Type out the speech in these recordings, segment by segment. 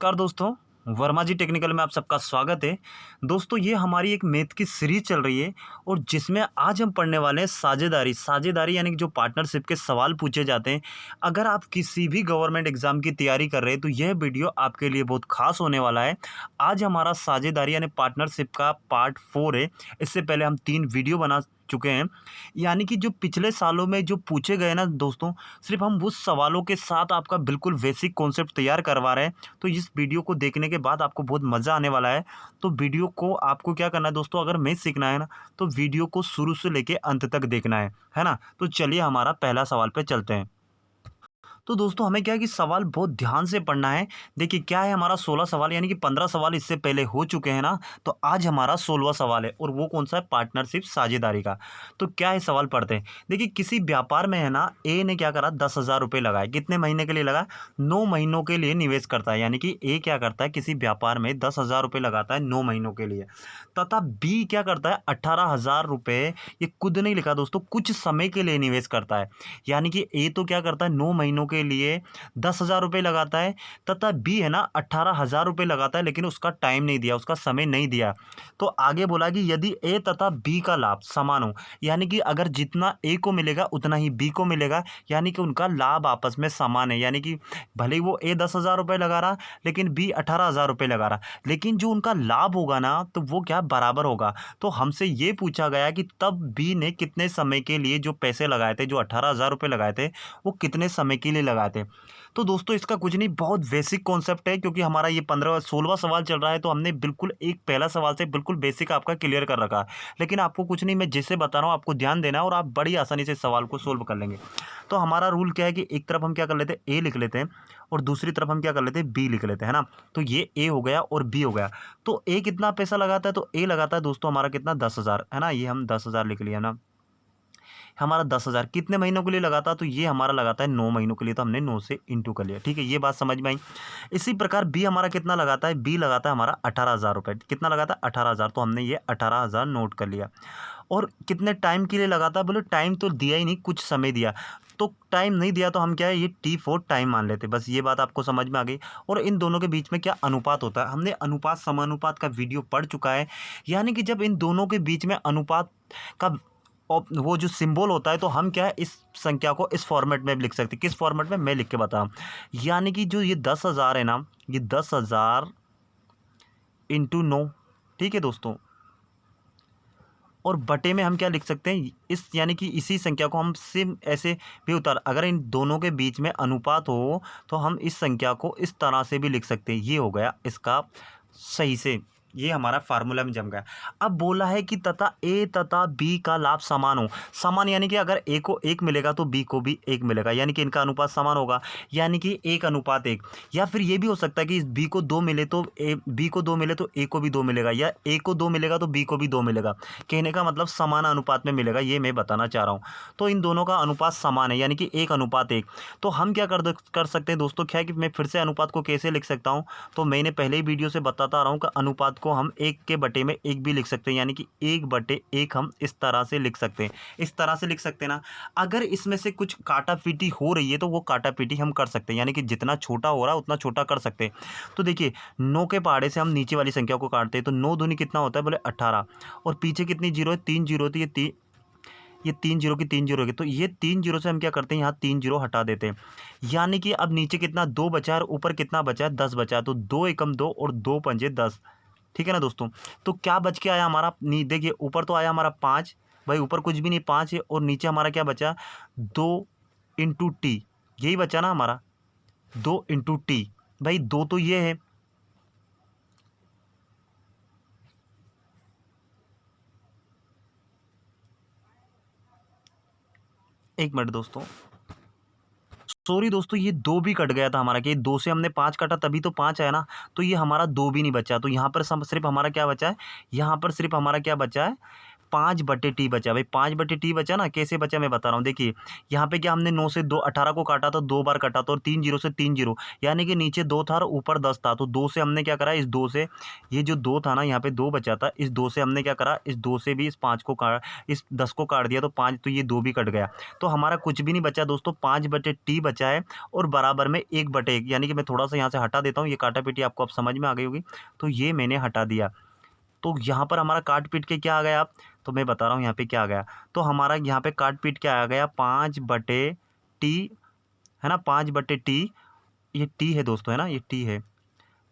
नमस्कार दोस्तों, वर्मा जी टेक्निकल में आप सबका स्वागत है। दोस्तों ये हमारी एक मैथ की सीरीज़ चल रही है और जिसमें आज हम पढ़ने वाले हैं साझेदारी। साझेदारी यानी कि जो पार्टनरशिप के सवाल पूछे जाते हैं। अगर आप किसी भी गवर्नमेंट एग्ज़ाम की तैयारी कर रहे हैं तो यह वीडियो आपके लिए बहुत ख़ास होने वाला है। आज हमारा साझेदारी यानी पार्टनरशिप का पार्ट 4 है। इससे पहले हम 3 वीडियो बना चुके हैं। यानी कि जो पिछले सालों में जो पूछे गए ना दोस्तों, सिर्फ हम उस सवालों के साथ आपका बिल्कुल बेसिक कॉन्सेप्ट तैयार करवा रहे हैं। तो इस वीडियो को देखने के बाद आपको बहुत मज़ा आने वाला है। तो वीडियो को आपको क्या करना है दोस्तों, अगर मैथ सीखना है ना तो वीडियो को शुरू से लेके अंत तक देखना है ना। तो चलिए हमारा पहला सवाल पे चलते हैं। तो दोस्तों हमें क्या है कि सवाल बहुत ध्यान से पढ़ना है। देखिए क्या है, हमारा 16 सवाल यानी कि 15 सवाल इससे पहले हो चुके हैं ना। तो आज हमारा 16वां सवाल है और वो कौन सा है, पार्टनरशिप साझेदारी का। तो क्या है सवाल पढ़ते हैं। देखिए किसी व्यापार में है ना, ए ने क्या करा, 10,000 रुपये लगाए। कितने महीने के लिए लगाए, 9 महीनों के लिए निवेश करता है। यानी कि ए क्या करता है, किसी व्यापार में 10,000 रुपये लगाता है 9 महीनों के लिए। तथा बी क्या करता है, 18,000 रुपये, ये खुद नहीं लिखा दोस्तों, कुछ समय के लिए निवेश करता है। यानी कि ए तो क्या करता है, 9 महीनों के लिए 10,000 रुपये लगाता है। तथा बी है ना, 18,000 रुपये लगाता है, लेकिन उसका टाइम नहीं दिया, उसका समय नहीं दिया। तो आगे बोला कि यदि ए तथा बी का लाभ समान हो, यानी कि अगर जितना ए को मिलेगा उतना ही बी को मिलेगा, यानी कि उनका लाभ आपस में समान है। यानी कि भले ही वो ए 10,000 रुपये लगा रहा लेकिन बी 18,000 रुपये लगा रहा, लेकिन जो उनका लाभ होगा ना तो वो क्या बराबर होगा। तो हमसे ये पूछा गया कि तब बी ने कितने समय के लिए जो पैसे लगाए थे, जो 18,000 रुपये लगाए थे, वो कितने समय के लिए लगाए थे। तो दोस्तों इसका कुछ नहीं, बहुत बेसिक कॉन्सेप्ट है। क्योंकि हमारा ये 16वां सवाल चल रहा है तो हमने बिल्कुल एक पहला सवाल से बिल्कुल बेसिक आपका क्लियर कर रखा है। लेकिन आपको कुछ नहीं, मैं जैसे बता रहा हूँ आपको ध्यान देना है और आप बड़ी आसानी से सवाल को सोल्व कर लेंगे। तो हमारा रूल क्या है कि एक तरफ हम क्या कर लेते हैं, ए लिख लेते हैं और दूसरी तरफ हम क्या कर लेते हैं, बी लिख लेते हैं, है ना। तो ये ए हो गया और बी हो गया। तो ए कितना पैसा लगाता है, तो ए लगाता है दोस्तों हमारा कितना, 10,000, है ना। ये हम 10,000 लिख लिया ना। हमारा 10,000 कितने महीनों के लिए लगाता, तो ये हमारा लगाता है 9 महीनों के लिए। तो हमने 9 से इंटू कर लिया, ठीक है, ये बात समझ में आई। इसी प्रकार बी हमारा कितना लगाता है, बी लगाता है हमारा 18,000 रुपये। कितना लगाता है, 18,000। तो हमने ये 18,000 नोट कर लिया। और कितने टाइम के लिए लगाता है, बोले टाइम तो दिया ही नहीं, कुछ समय दिया। तो टाइम नहीं दिया तो हम क्या है, ये T4 टाइम मान लेते। बस ये बात आपको समझ में आ गई। और इन दोनों के बीच में क्या अनुपात होता है, हमने अनुपात समानुपात का वीडियो पढ़ चुका है। यानी कि जब इन दोनों के बीच में अनुपात का वो जो सिंबल होता है, तो हम क्या है, इस संख्या को इस फॉर्मेट में भी लिख सकते हैं। किस फॉर्मेट में, मैं लिख के बता रहा हूँ। यानी कि जो ये 10,000 है ना, ये 10,000 इंटू 9, ठीक है दोस्तों। और बटे में हम क्या लिख सकते हैं, इस यानी कि इसी संख्या को हम सिम ऐसे भी उतार, अगर इन दोनों के बीच में अनुपात हो तो हम इस संख्या को इस तरह से भी लिख सकते हैं। ये हो गया इसका सही से, ये हमारा फार्मूला में जम गया। अब बोला है कि तथा ए तथा बी का लाभ समान हो। समान यानी कि अगर ए को 1 मिलेगा तो बी को भी 1 मिलेगा, यानी कि इनका अनुपात समान होगा। यानी कि 1:1। या फिर ये भी हो सकता है कि बी को 2 मिले तो बी को 2 मिले तो ए को भी 2 मिलेगा, या ए को 2 मिलेगा तो बी को भी 2 मिलेगा। कहने का मतलब समान अनुपात में मिलेगा, ये मैं बताना चाह रहा हूँ। तो इन दोनों का अनुपात समान है, यानी कि 1:1। तो हम क्या कर सकते हैं दोस्तों, क्या है कि मैं फिर से अनुपात को कैसे लिख सकता हूँ। तो मैंने पहले ही वीडियो से बताता आ रहा हूँ कि अनुपात को हम 1 के बटे में 1 भी लिख सकते हैं। यानी कि 1/1 हम इस तरह से लिख सकते हैं, इस तरह से लिख सकते हैं ना। अगर इसमें से कुछ काटा पीटी हो रही है तो वो काटा पीटी हम कर सकते हैं, यानी कि जितना छोटा हो रहा है उतना छोटा कर सकते हैं। तो देखिए 9 के पहाड़े से हम नीचे वाली संख्या को काटते हैं, तो 9 दूनी कितना होता है, बोले 18। और पीछे कितनी जीरो है, 3 जीरो। तो ये 3 जीरो की 3 जीरो की, तो ये 3 जीरो से हम क्या करते हैं, यहाँ 3 जीरो हटा देते हैं। यानी कि अब नीचे कितना, 2 बचा है और ऊपर कितना बचा है, 10 बचा है। तो 2 एकम 2 और 2 पंजे 10, ठीक है ना दोस्तों। तो क्या बच के आया हमारा, देखिए ऊपर तो आया हमारा 5, भाई ऊपर कुछ भी नहीं, 5 है। और नीचे हमारा क्या बचा, 2 इंटू टी, यही बचा ना हमारा, 2 इंटू टी। भाई 2 तो ये है, एक मिनट दोस्तों, सॉरी दोस्तों, ये 2 भी कट गया था हमारा, कि 2 से हमने 5 काटा तभी तो 5 आया ना। तो ये हमारा 2 भी नहीं बचा। तो यहाँ पर सिर्फ हमारा क्या बचा है, यहाँ पर सिर्फ हमारा क्या बचा है, 5/t बचा। भाई 5/t बचा ना, कैसे बचा मैं बता रहा हूँ। देखिए यहाँ पे क्या हमने 9 से 2 18 को काटा तो 2 बार कटा, तो और 3 जीरो से 3 जीरो, यानी कि नीचे 2 था और ऊपर 10 था। तो 2 से हमने क्या करा, इस 2 से, ये जो 2 था ना यहाँ पे 2 बचा था, इस 2 से हमने क्या करा, इस 2 से भी इस 5 को काट, इस 10 को काट दिया तो 5, तो ये 2 भी कट गया। तो हमारा कुछ भी नहीं बचा दोस्तों, 5/t बचा है और बराबर में 1/1, यानी कि मैं थोड़ा सा यहाँ से हटा देता हूँ। ये काटा पीटी आपको अब समझ में आ गई होगी, तो ये मैंने हटा दिया। तो यहाँ पर हमारा काट पीट के क्या आ गया, आप तो मैं बता रहा हूँ यहाँ पे क्या आ गया। तो हमारा यहाँ पे काट पीट क्या आ गया, 5/t, है ना, 5/t, ये टी है दोस्तों, है ना, ये टी है,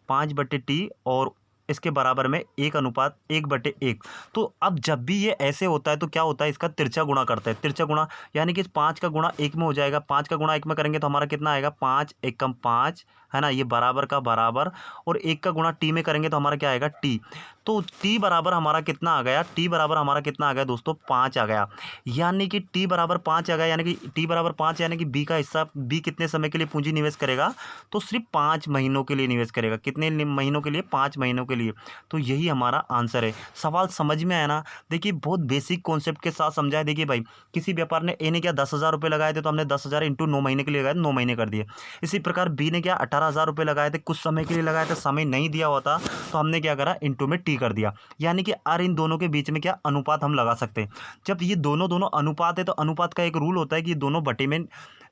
5/t, और इसके बराबर में 1/1। तो अब जब भी ये ऐसे होता है तो क्या होता है, इसका तिरछा गुणा करता है। तिरछा गुणा यानी कि इस 5 का गुणा 1 में हो जाएगा। 5 का गुणा 1 में करेंगे तो हमारा कितना आएगा, 5 एकम 5, है ना, ये बराबर का बराबर, और 1 का गुणा टी में करेंगे तो हमारा क्या आएगा, टी। तो टी बराबर हमारा कितना आ गया, टी बराबर हमारा कितना आ गया दोस्तों, 5 आ गया। यानी कि टी बराबर 5 आ गया, यानी कि टी बराबर 5, यानी कि बी का हिस्सा, बी कितने समय के लिए पूंजी निवेश करेगा, तो सिर्फ 5 महीनों के लिए निवेश करेगा। कितने महीनों के लिए, 5 महीनों के लिए। तो यही हमारा आंसर है। सवाल समझ में आया ना। देखिए बहुत बेसिक कॉन्सेप्ट के साथ समझाया। देखिए भाई, किसी व्यापार ने, ए ने क्या 10,000 रुपये लगाए थे, तो हमने 10,000 इंटू 9 महीने के लिए लगाए, 9 महीने कर दिए। इसी प्रकार बी ने क्या 18,000 रुपये लगाए थे, कुछ समय के लिए लगाए थे, समय नहीं दिया हुआ था, तो हमने क्या करा, इंटू में टी कर दिया। यानी कि और इन दोनों के बीच में क्या अनुपात हम लगा सकते हैं। जब ये दोनों दोनों अनुपात है तो अनुपात का एक रूल होता है कि दोनों बटे में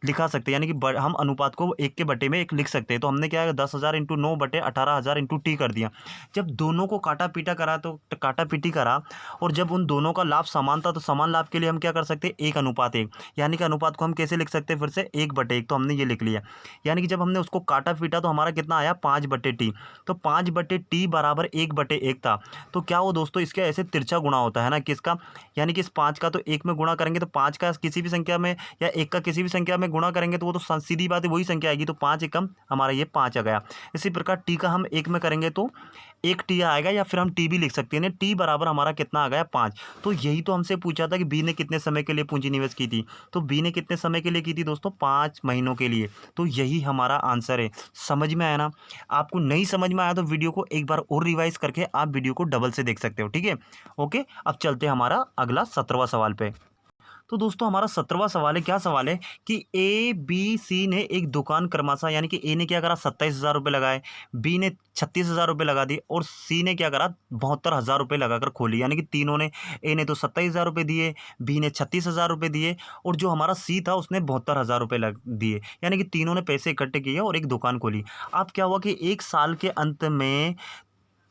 लिखा सकते हैं, यानी कि हम अनुपात को 1 के बटे में 1 लिख सकते हैं। तो हमने क्या है, 10,000 इंटू 9 बटे 18,000 इंटू टी कर दिया। जब दोनों को काटा पीटा करा तो काटा पीटी करा, और जब उन दोनों का लाभ समान था तो समान लाभ के लिए हम क्या कर सकते हैं, 1:1, यानी कि अनुपात को हम कैसे लिख सकते हैं, फिर से 1/1। तो हमने ये लिख लिया। यानी कि जब हमने उसको काटा पीटा तो हमारा कितना आया, 5/t। तो 5/t बराबर 1/1 था। तो क्या हो दोस्तों, इसका ऐसे तिरछा गुणा होता है ना, किसका, यानी कि इस 5 का तो 1 में गुणा करेंगे तो 5 का किसी भी संख्या में, या 1 का किसी भी संख्या में गुणा करेंगे तो वो तो सीधी बात है वही संख्या आएगी। तो 5 एकम हमारा ये 5 आ गया। इसी प्रकार टी का हम 1 में करेंगे तो 1 टी आएगा, या फिर हम टी भी लिख सकते हैं। टी बराबर हमारा कितना आ गया, 5। तो यही तो हमसे पूछा था कि बी ने कितने समय के लिए पूंजी निवेश की थी। तो बी ने कितने समय के लिए की थी दोस्तों, 5 महीनों के लिए। तो यही हमारा आंसर है। समझ में आया ना। आपको नहीं समझ में आया तो वीडियो को एक बार और रिवाइज करके आप वीडियो को डबल से देख सकते हो, ठीक है। ओके, अब चलते हैं हमारा अगला 17वां सवाल पे। तो दोस्तों हमारा 17वां सवाल है, क्या सवाल है कि ए बी सी ने एक दुकान क्रमशः, यानी कि ए ने क्या करा, 27,000 रुपये लगाए, बी ने 36,000 रुपये लगा दिए, और सी ने क्या करा, 72,000 रुपये लगाकर खोली। यानी कि तीनों ने, ए ने तो 27,000 रुपये दिए, बी ने 36,000 रुपये दिए, और जो हमारा सी था उसने 72,000 रुपये लग दिए। यानी कि तीनों ने पैसे इकट्ठे किए और एक दुकान खोली। अब क्या हुआ कि एक साल के अंत में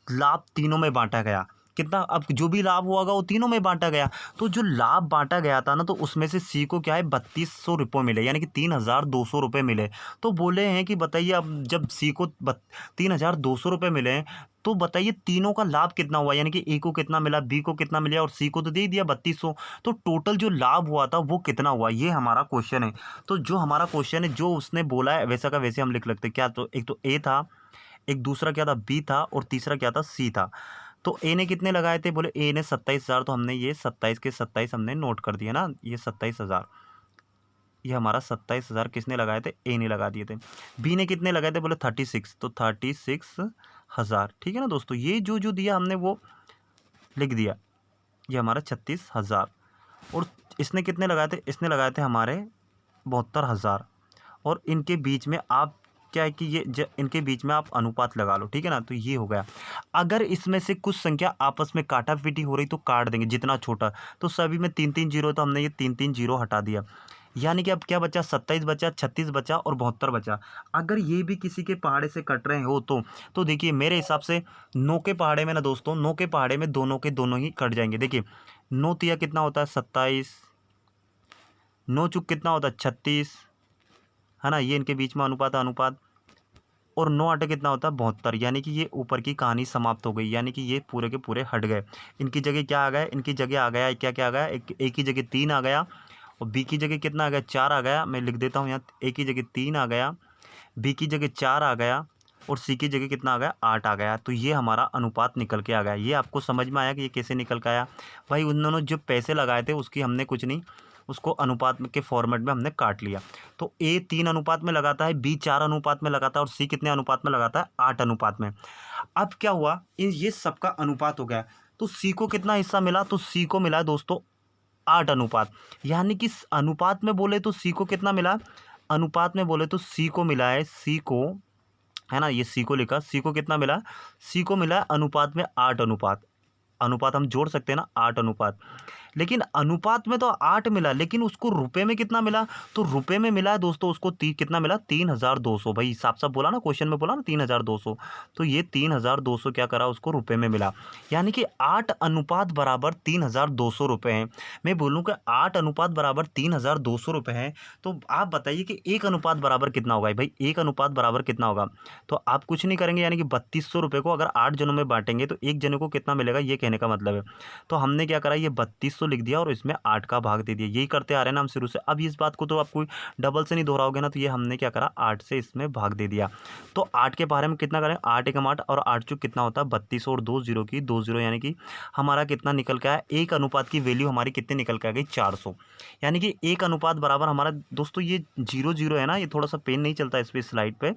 लाभ तीनों में बांटा गया। कितना, अब जो भी लाभ हुआ वो तीनों में बांटा गया। तो जो लाभ बांटा गया था ना, तो उसमें से सी को क्या है, 3200 रुपये मिले, यानी कि 3,200 रुपये मिले। तो बोले हैं कि बताइए, अब जब सी को 3,200 रुपये मिले, तो बताइए तीनों का लाभ कितना हुआ, यानी कि ए को कितना मिला, बी को कितना मिला, और सी को तो दे दिया 3200। तो टोटल जो लाभ हुआ था वो कितना हुआ, ये हमारा क्वेश्चन है। तो जो हमारा क्वेश्चन है, जो उसने बोला है वैसा का वैसे हम लिख लेते हैं। क्या, तो एक तो ए था, एक दूसरा क्या था, बी था, और तीसरा क्या था, सी था। तो ए ने कितने लगाए थे, बोले ए ने 27,000, तो हमने ये 27 के 27 हमने नोट कर दिया ना, ये 27,000, ये हमारा 27,000 किसने लगाए थे, ए ने लगा दिए थे। बी ने कितने लगाए थे, बोले 36, तो 36,000, ठीक है ना दोस्तों। ये जो जो दिया हमने वो लिख दिया, ये हमारा 36,000। और इसने कितने लगाए थे, इसने लगाए थे हमारे 72,000। और इनके बीच में आप क्या है कि ये इनके बीच में आप अनुपात लगा लो, ठीक है ना। तो ये हो गया। अगर इसमें से कुछ संख्या आपस में काटा पीटी हो रही तो काट देंगे, जितना छोटा। तो सभी में 3-3 जीरो, तो हमने ये 3-3 जीरो हटा दिया। यानी कि अब क्या बचा, 27 बचा, 36 बचा और 72 बचा। अगर ये भी किसी के पहाड़े से कट रहे हो तो देखिए मेरे हिसाब से 9 के पहाड़े में ना दोस्तों, 9 के पहाड़े में दोनों के दोनों ही कट जाएंगे। देखिए 9 तिया कितना होता है, 27, 9 चुक कितना होता है, 36, है ना। ये इनके बीच में अनुपात है, अनुपात। और 9 आटे कितना होता है, 72। यानी कि ये ऊपर की कहानी समाप्त हो गई, यानी कि ये पूरे के पूरे हट गए। इनकी जगह क्या आ गया, इनकी जगह आ गया क्या क्या आ गया, एक की जगह 3 आ गया, और बी की जगह कितना आ गया, 4 आ गया। मैं लिख देता हूँ यहाँ, ए की जगह 3 आ गया, बी की जगह 4 आ गया, और सी की जगह कितना आ गया, 8 आ गया। तो ये हमारा अनुपात निकल के आ गया। ये आपको समझ में आया कि ये कैसे निकल के आया। भाई उन्होंने जो पैसे लगाए थे उसकी हमने कुछ नहीं, उसको अनुपात के फॉर्मेट में हमने काट लिया। तो ए 3 अनुपात में लगाता है, बी 4 अनुपात में लगाता है, और सी कितने अनुपात में लगाता है, 8 अनुपात में। अब क्या हुआ, ये सबका अनुपात हो गया। तो सी को कितना हिस्सा मिला, तो सी को मिला है दोस्तों 8 अनुपात। यानी कि अनुपात में बोले तो सी को कितना मिला, अनुपात में बोले तो सी को मिला है, सी को, है ना, ये सी को लिखा, सी को कितना मिला, सी को मिला अनुपात में 8 अनुपात। अनुपात हम जोड़ सकते हैं ना, 8 अनुपात। लेकिन अनुपात में तो 8 मिला, लेकिन उसको रुपए में कितना मिला, तो रुपए में मिला है दोस्तों उसको कितना मिला, 3200। भाई हिसाब साफ बोला ना, क्वेश्चन में बोला ना 3200, तो ये 3200 क्या करा, उसको रुपए में मिला। यानी कि 8 अनुपात बराबर 3200 रुपये हैं। मैं बोलूँ कि 8 अनुपात बराबर 3200 रुपये हैं। तो आप बताइए कि 1 अनुपात बराबर कितना होगा भाई, 1 अनुपात बराबर कितना होगा। तो आप कुछ नहीं करेंगे, यानी कि 3200 रुपये को अगर 8 जनों में बांटेंगे तो एक जने को कितना मिलेगा, ये कहने का मतलब है। तो हमने क्या करा, ये 3200 लिख दिया और इसमें 8 का भाग दे दिया। यही करते आ रहे हैं ना हम शुरू से। अब इस बात को तो आपको डबल से नहीं दोहराओगे ना, तो ये हमने क्या करा, 8 से इसमें भाग दे दिया। तो 8 के बारे में कितना करें, 8 एकम 8 और 8 चूक कितना होता है 32 और 2 जीरो की 2 जीरो, यानी कि हमारा कितना निकल के आया, 1 अनुपात की वैल्यू हमारी कितनी निकल के आ गई, 400। यानी कि 1 अनुपात बराबर हमारा दोस्तों ये 0 है ना, ये थोड़ा सा पेन नहीं चलता इस पर स्लाइड पे।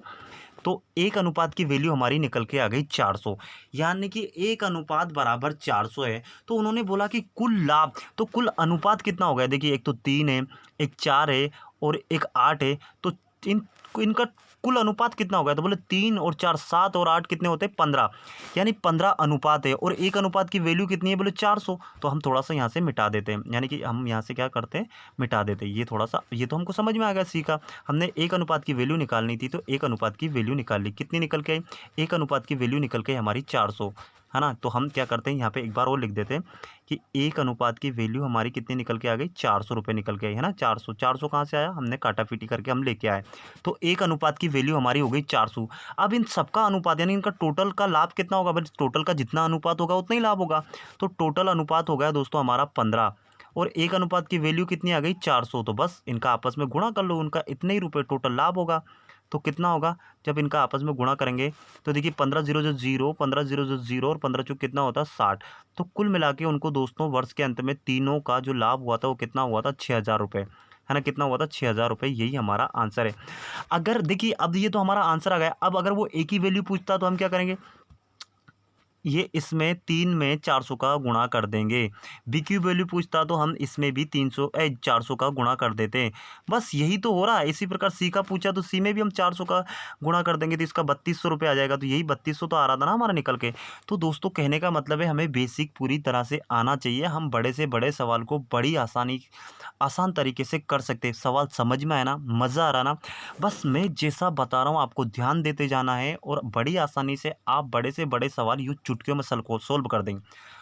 तो 1 अनुपात की वैल्यू हमारी निकल के आ गई 400। यानी कि 1 अनुपात बराबर 400 है। तो उन्होंने बोला कि कुल लाभ, तो कुल अनुपात कितना हो गया, देखिए एक तो 3 है, एक 4 है और एक 8 है। तो इनका कुल अनुपात कितना हो गया, तो बोले 3 और 4 7 और 8 कितने होते हैं 15, यानी 15 अनुपात है। और 1 अनुपात की वैल्यू कितनी है, बोले 400। तो हम थोड़ा सा यहाँ से मिटा देते हैं, यानी कि हम यहाँ से क्या करते हैं, मिटा देते हैं। ये थोड़ा सा, ये तो हमको समझ में आ गया, सीखा हमने। 1 अनुपात की वैल्यू निकालनी थी, तो 1 अनुपात की वैल्यू निकाल ली। कितनी निकल के आई, 1 अनुपात की वैल्यू निकल के आई हमारी 400, है ना। तो हम क्या करते हैं, यहाँ पे एक बार और लिख देते हैं कि 1 अनुपात की वैल्यू हमारी कितनी निकल के आ गई, 400 रुपये निकल के आई, है ना। 400 कहाँ से आया, हमने काटापीटी करके हम लेके आए। तो 1 अनुपात की वैल्यू हमारी हो गई 400। अब इन सबका अनुपात, यानी इनका टोटल का लाभ कितना होगा, भाई टोटल का जितना अनुपात होगा उतना ही लाभ होगा। तो टोटल अनुपात हो गया दोस्तों हमारा 15 और 1 अनुपात की वैल्यू कितनी आ गई 400। तो बस इनका आपस में गुणा कर लो, उनका इतने ही रुपये टोटल लाभ होगा। तो कितना होगा, जब इनका आपस में गुणा करेंगे तो देखिए 15 0 जो 0, 15 0 जो 0 और 15 चौक कितना होता है 60। तो कुल मिला के उनको दोस्तों वर्ष के अंत में तीनों का जो लाभ हुआ था वो कितना हुआ था, 6000 रुपये, है ना। कितना हुआ था, 6000 रुपये। यही हमारा आंसर है। अगर देखिए अब ये तो हमारा आंसर आ गया। अब अगर वो एक ही वैल्यू पूछता तो हम क्या करेंगे, ये इसमें 3 में 400 का गुणा कर देंगे। बी की वैल्यू पूछता तो हम इसमें भी 400 का गुणा कर देते। बस यही तो हो रहा है। इसी प्रकार सी का पूछा तो सी में भी हम 400 का गुणा कर देंगे, तो इसका 3200 रुपये आ जाएगा। तो यही 3200 तो आ रहा था ना हमारा निकल के। तो दोस्तों कहने का मतलब है हमें बेसिक पूरी तरह से आना चाहिए। हम बड़े से बड़े सवाल को बड़ी आसान तरीके से कर सकते हैं। सवाल समझ में आया ना, मज़ा आ रहा ना, बस मैं जैसा बता रहा हूँ आपको ध्यान देते जाना है और बड़ी आसानी से आप बड़े से बड़े सवाल यूँ चुटकियों में सोल्व कर देंगे।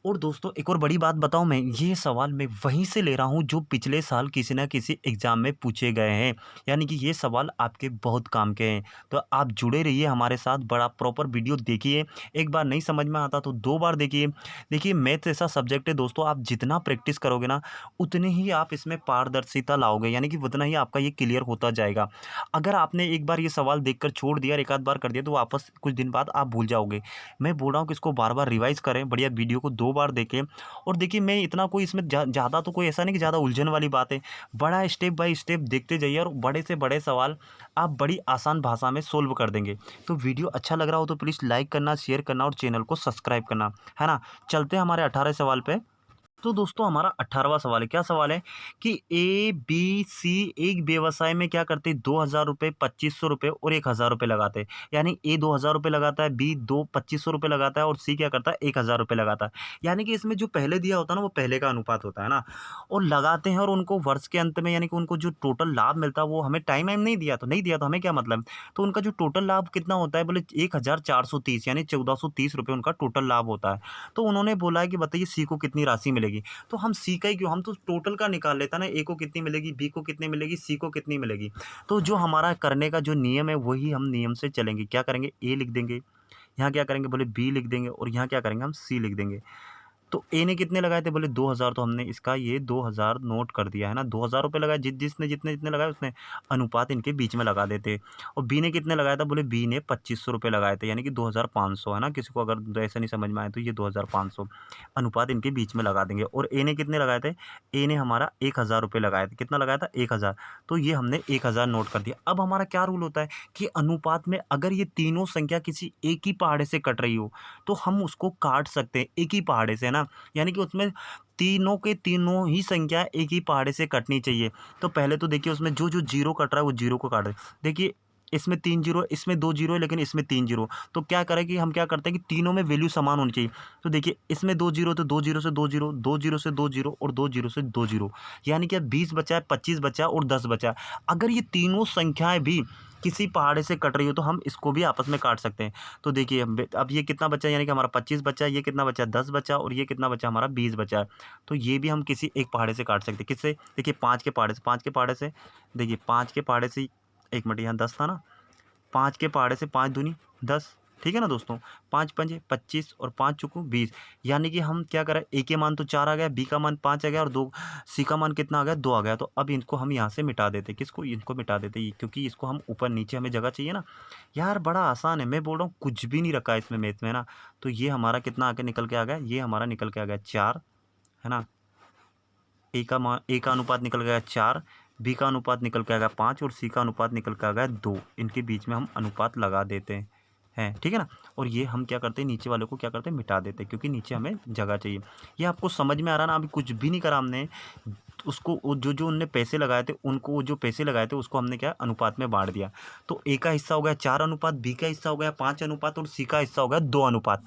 और दोस्तों एक और बड़ी बात बताऊं, मैं ये सवाल मैं वहीं से ले रहा हूं जो पिछले साल किसी ना किसी एग्ज़ाम में पूछे गए हैं। यानी कि ये सवाल आपके बहुत काम के हैं। तो आप जुड़े रहिए हमारे साथ, बड़ा प्रॉपर वीडियो देखिए। एक बार नहीं समझ में आता तो 2 बार देखिए। देखिए मैथ ऐसा सब्जेक्ट है दोस्तों, आप जितना प्रैक्टिस करोगे ना उतने ही आप इसमें पारदर्शिता लाओगे, यानी कि उतना ही आपका ये क्लियर होता जाएगा। अगर आपने एक बार ये सवाल देख छोड़ दिया और एक आध बार कर दिया तो वापस कुछ दिन बाद आप भूल जाओगे। मैं बोल रहा हूँ कि इसको बार बार रिवाइज़ करें, बढ़िया वीडियो को 2 बार देखें। और देखिए मैं इतना कोई इसमें ज़्यादा तो कोई ऐसा नहीं कि ज़्यादा उलझन वाली बात है। बड़ा स्टेप बाय स्टेप देखते जाइए और बड़े से बड़े सवाल आप बड़ी आसान भाषा में सोल्व कर देंगे। तो वीडियो अच्छा लग रहा हो तो प्लीज़ लाइक करना, शेयर करना और चैनल को सब्सक्राइब करना, है ना। चलते हैं हमारे 18 सवाल पे। तो दोस्तों हमारा 18वां सवाल है। क्या सवाल है कि ए बी सी एक व्यवसाय में क्या करते हैं, 2000 रुपये, 2500 रुपये और 1000 रुपये लगाते हैं। यानी ए 2000 रुपये लगाता है, बी 2500 रुपये लगाता है और सी क्या करता है 1000 रुपये लगाता है। यानी कि इसमें जो पहले दिया होता है ना वो पहले का अनुपात होता है ना, और लगाते हैं और उनको वर्ष के अंत में यानी कि उनको जो टोटल लाभ मिलता है वो हमें टाइम नहीं दिया, तो नहीं दिया तो हमें क्या मतलब। तो उनका जो टोटल लाभ कितना होता है, बोले 1430, यानी 1430 रुपये उनका टोटल लाभ होता है। तो उन्होंने बोला है कि बताइए सी को कितनी राशि मिलेगी। तो हम सी का ही क्यों, हम तो टोटल का निकाल लेता ना, ए को कितनी मिलेगी, बी को कितनी मिलेगी, सी को कितनी मिलेगी। तो जो हमारा करने का जो नियम है वही हम नियम से चलेंगे। क्या करेंगे, ए लिख देंगे, यहाँ क्या करेंगे बोले बी लिख देंगे और यहाँ क्या करेंगे हम सी लिख देंगे। तो ए ने कितने लगाए थे, बोले 2000, तो हमने इसका ये 2000 नोट कर दिया है ना, 2000 रुपये लगाए, जिसने जितने जितने लगाए उसने अनुपात इनके बीच में लगा देते। और बी ने कितने लगाया था, बोले बी ने 2500 रुपये लगाए थे, यानी कि 2500 है ना, किसी को अगर ऐसा नहीं समझ में आए तो ये 2500 अनुपात इनके बीच में लगा देंगे। और ए ने कितने लगाए थे, ए ने हमारा 1000 रुपये लगाए थे, कितना लगाया था 1000, तो ये हमने 1000 नोट कर दिया। अब हमारा क्या रूल होता है कि अनुपात में अगर ये तीनों संख्या किसी एक ही पहाड़े से कट रही हो तो हम उसको काट सकते हैं एक ही पहाड़े से, है ना, यानी कि उसमें तीनों के तीनों ही संख्या एक ही पहाड़े से कटनी चाहिए। तो पहले तो देखिए उसमें जो जो जीरो कट रहा है वो जीरो को काट दे। देखिए इसमें 3 जीरो, इसमें 2 जीरो है, लेकिन इसमें 3 जीरो, तो क्या करें कि हम क्या करते हैं कि तीनों में वैल्यू समान होनी चाहिए। तो देखिए इसमें 2 जीरो, तो 2 जीरो से 2 जीरो, 2 जीरो से 2 जीरो और 2 जीरो से 2 जीरो, यानी कि अब 20 बचा है, 25 बचा है और 10 बचा है। अगर ये तीनों संख्याएं भी किसी पहाड़े से कट रही हो तो हम इसको भी आपस में काट सकते हैं। तो देखिए अब ये कितना बचा है, यानी कि हमारा 25 बचा है, ये कितना बचा है 10 बचा, और ये कितना बचा हमारा 20 बचा है। तो ये भी हम किसी एक पहाड़े से काट सकते हैं, किससे, देखिए 5 के पहाड़े से, 5 के पहाड़े से, देखिए 5 के पहाड़े से, एक मिनट यहाँ 10 था ना, 5 के पहाड़े से 5 दूनी 10, ठीक है ना दोस्तों, 5 पंजे 25 और 5 चुकू 20, यानी कि हम क्या करें, ए के मान तो 4 आ गया, बी का मान 5 आ गया और 2, सी का मान कितना आ गया 2 आ गया। तो अब इनको हम यहाँ से मिटा देते, किसको, इनको मिटा देते, क्योंकि इसको हम ऊपर नीचे हमें जगह चाहिए ना। यार बड़ा आसान है, मैं बोल रहा हूँ कुछ भी नहीं रखा है इसमें मैथ में ना। तो ये हमारा कितना आके निकल के आ गया, ये हमारा निकल के आ गया 4, है ना, ए का अनुपात निकल गया 4, बी का अनुपात निकल के आ गया 5 और सी का अनुपात निकल के आ गया 2। इनके बीच में हम अनुपात लगा देते हैं, ठीक है ना। और ये हम क्या करते हैं, नीचे वाले को क्या करते हैं, मिटा देते हैं, क्योंकि नीचे हमें जगह चाहिए। ये आपको समझ में आ रहा ना, अभी कुछ भी नहीं करा हमने, उसको जो जो उनने पैसे लगाए थे, उनको जो पैसे लगाए थे उसको हमने क्या अनुपात में बांट दिया। तो ए का हिस्सा हो गया 4 अनुपात, बी का हिस्सा हो गया 5 अनुपात और सी का हिस्सा हो गया 2 अनुपात।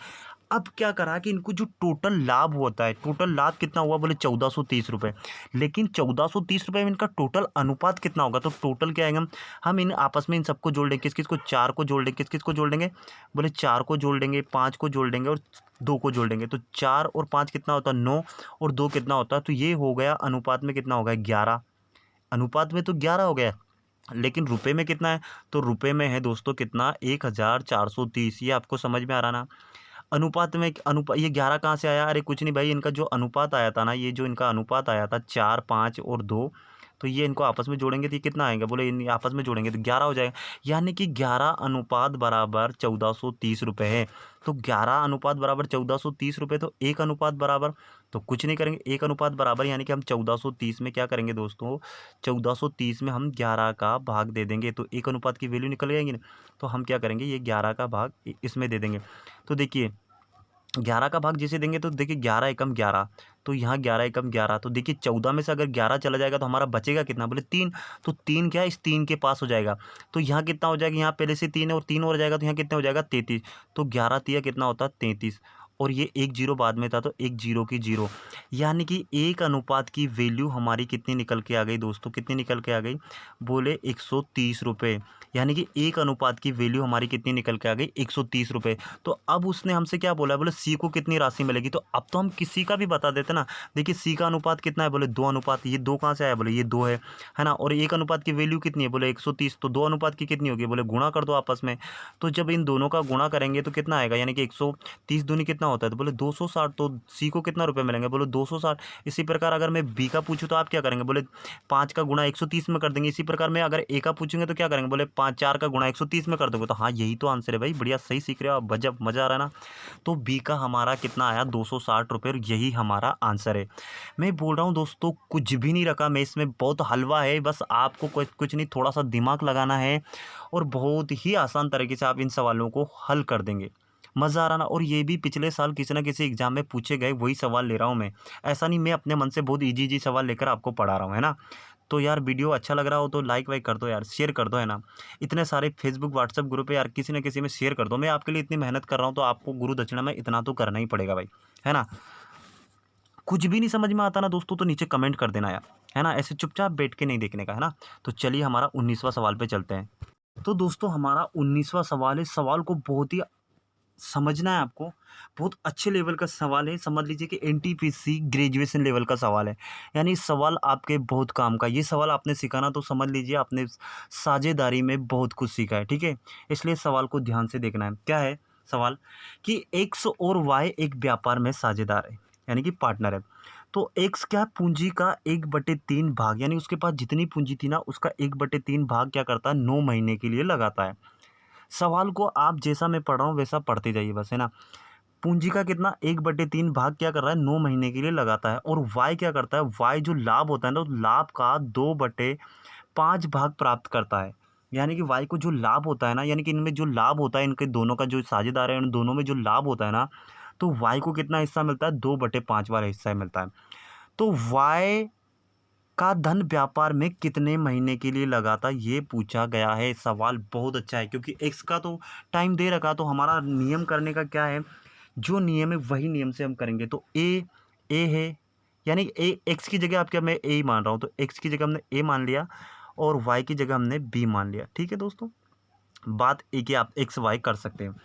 अब क्या करा कि इनको जो टोटल लाभ होता है, टोटल लाभ कितना हुआ, बोले 1430 रुपये, लेकिन 1430 रुपये में इनका टोटल अनुपात कितना होगा, तो टोटल क्या आएगा, हम इन आपस में इन सबको जोड़ देंगे, किस किस को, 4 को जोड़ देंगे, किस किस को जोड़ देंगे, बोले 4 को जोड़ देंगे, 5 को जोड़ देंगे और 2 को जोड़ देंगे। तो 4 और 5 कितना होता है 9 और 2 कितना होता है, तो ये हो गया अनुपात में कितना हो गया 11, अनुपात में तो 11 हो गया, लेकिन रुपए में कितना है, तो रुपए में है दोस्तों कितना 1430। ये आपको समझ में आ रहा ना। अनुपात में ये 11 कहाँ से आया, अरे कुछ नहीं भाई, इनका जो अनुपात आया था ना, ये जो इनका अनुपात आया था 4 5 और 2, तो ये इनको आपस में जोड़ेंगे तो ये कितना आएगा, बोले इन आपस में जोड़ेंगे तो 11 हो जाएगा, यानी कि 11 अनुपात बराबर 1430 रुपये है। तो 11 अनुपात बराबर 1430 रुपये, तो एक अनुपात बराबर, तो कुछ नहीं करेंगे, एक अनुपात बराबर, यानी कि हम 1430 में क्या करेंगे दोस्तों, 1430 में हम 11 का भाग दे देंगे, तो एक अनुपात की वैल्यू निकल जाएंगी ना। तो हम क्या करेंगे, ये 11 का भाग इसमें दे देंगे। तो देखिए 11 का भाग जिसे देंगे, तो देखिए 11 एकम 11, तो यहाँ 11 एकम 11, तो देखिए 14 में से अगर 11 चला जाएगा तो हमारा बचेगा कितना, बोले 3, तो 3 क्या है, इस 3 के पास हो जाएगा। तो यहाँ कितना हो जाएगा, यहाँ पहले से 3 है और 3 और जाएगा, तो यहाँ कितना हो जाएगा 33, तो 11 तिया कितना होता है 33, और ये एक जीरो बाद में था, तो एक जीरो की जीरो, यानी कि एक अनुपात की वैल्यू हमारी कितनी निकल के आ गई दोस्तों, कितनी निकल के आ गई, बोले 130 रुपये, यानी कि एक अनुपात की वैल्यू हमारी कितनी निकल के आ गई 130 रुपये। तो अब उसने हमसे क्या बोला है, बोले सी को कितनी राशि मिलेगी, तो अब तो हम किसी का भी बता देते ना। देखिए सी का अनुपात कितना है, बोले 2 अनुपात, ये 2 कहाँ से आया, बोले ये 2 है ना, और एक अनुपात की वैल्यू कितनी है, बोले 130, तो 2 अनुपात की कितनी होगी, बोले गुणा कर दो आपस में। तो जब इन दोनों का गुणा करेंगे तो कितना आएगा, यानी कि 130 दूनी कितना होता है, तो बोले 260, तो सी को कितना रुपये मिलेंगे, बोले 260। इसी प्रकार अगर मैं बी का पूछूँ तो आप क्या करेंगे, बोले 5 का गुणा 130 में कर देंगे। इसी प्रकार मैं अगर ए का पूछूंगे तो क्या करेंगे, बोले 4 का गुणा 130 में कर दोगे। तो हाँ यही तो आंसर है भाई, बढ़िया सही सीख रहे हो आप, गजब मजा आ रहा है ना। तो बी का हमारा कितना आया 260 रुपये, और यही हमारा आंसर है। मैं बोल रहा हूँ दोस्तों कुछ भी नहीं रखा मैं इसमें, बहुत हलवा है, बस आपको कुछ नहीं, थोड़ा सा दिमाग लगाना है और बहुत ही आसान तरीके से आप इन सवालों को हल कर देंगे। मज़ा आ रहा ना। और ये भी पिछले साल किसी ना किसी एग्जाम में पूछे गए वही सवाल ले रहा हूँ मैं, ऐसा नहीं मैं अपने मन से बहुत इजी इजी सवाल लेकर आपको पढ़ा रहा हूँ, है ना। तो यार वीडियो अच्छा लग रहा हो तो लाइक वाइक कर दो यार, शेयर कर दो, है ना। इतने सारे फेसबुक व्हाट्सएप ग्रुप है यार, किसी न किसी में शेयर कर दो। मैं आपके लिए इतनी मेहनत कर रहा हूँ तो आपको गुरु दक्षिणा में इतना तो करना ही पड़ेगा भाई, है ना। कुछ भी नहीं समझ में आता ना दोस्तों तो नीचे कमेंट कर देना यार, है ना, ऐसे चुपचाप बैठ के नहीं देखने का, है ना। तो चलिए हमारा 19वां सवाल पे चलते हैं। तो दोस्तों हमारा 19वां सवाल है, सवाल को बहुत ही समझना है आपको, बहुत अच्छे लेवल का सवाल है, समझ लीजिए कि एनटीपीसी ग्रेजुएशन लेवल का सवाल है, यानी सवाल आपके बहुत काम का। ये सवाल आपने सीखा ना तो समझ लीजिए आपने साझेदारी में बहुत कुछ सीखा है, ठीक है। इसलिए सवाल को ध्यान से देखना है। क्या है सवाल कि एक्स और वाई एक व्यापार में साझेदार है, यानी कि पार्टनर है। तो एक्स क्या है, पूंजी का 1/3 भाग, यानी उसके पास जितनी पूंजी थी ना उसका 1/3 भाग क्या करता है, 9 महीने के लिए लगाता है। सवाल को आप जैसा मैं पढ़ रहा हूँ वैसा पढ़ते जाइए बस, है ना। पूंजी का कितना, 1/3 भाग क्या कर रहा है, 9 महीने के लिए लगाता है। और वाई क्या करता है, वाई जो लाभ होता है ना, उस लाभ का 2/5 भाग प्राप्त करता है। यानी कि वाई को जो लाभ होता है ना, यानी कि इनमें जो लाभ होता है, इनके दोनों का जो साझेदार है उन दोनों में जो लाभ होता है ना, तो वाई को कितना हिस्सा मिलता है, 2/5 वाला हिस्सा मिलता है। तो वाई का धन व्यापार में कितने महीने के लिए लगाता, ये पूछा गया है। सवाल बहुत अच्छा है, क्योंकि एक्स का तो टाइम दे रखा, तो हमारा नियम करने का क्या है, जो नियम है वही नियम से हम करेंगे। तो ए है, यानी ए एक्स की जगह आप क्या, मैं ए ही मान रहा हूँ, तो एक्स की जगह हमने ए मान लिया और वाई की जगह हमने बी मान लिया। ठीक है दोस्तों, बात एक ही, आप एक्स वाई कर सकते हैं।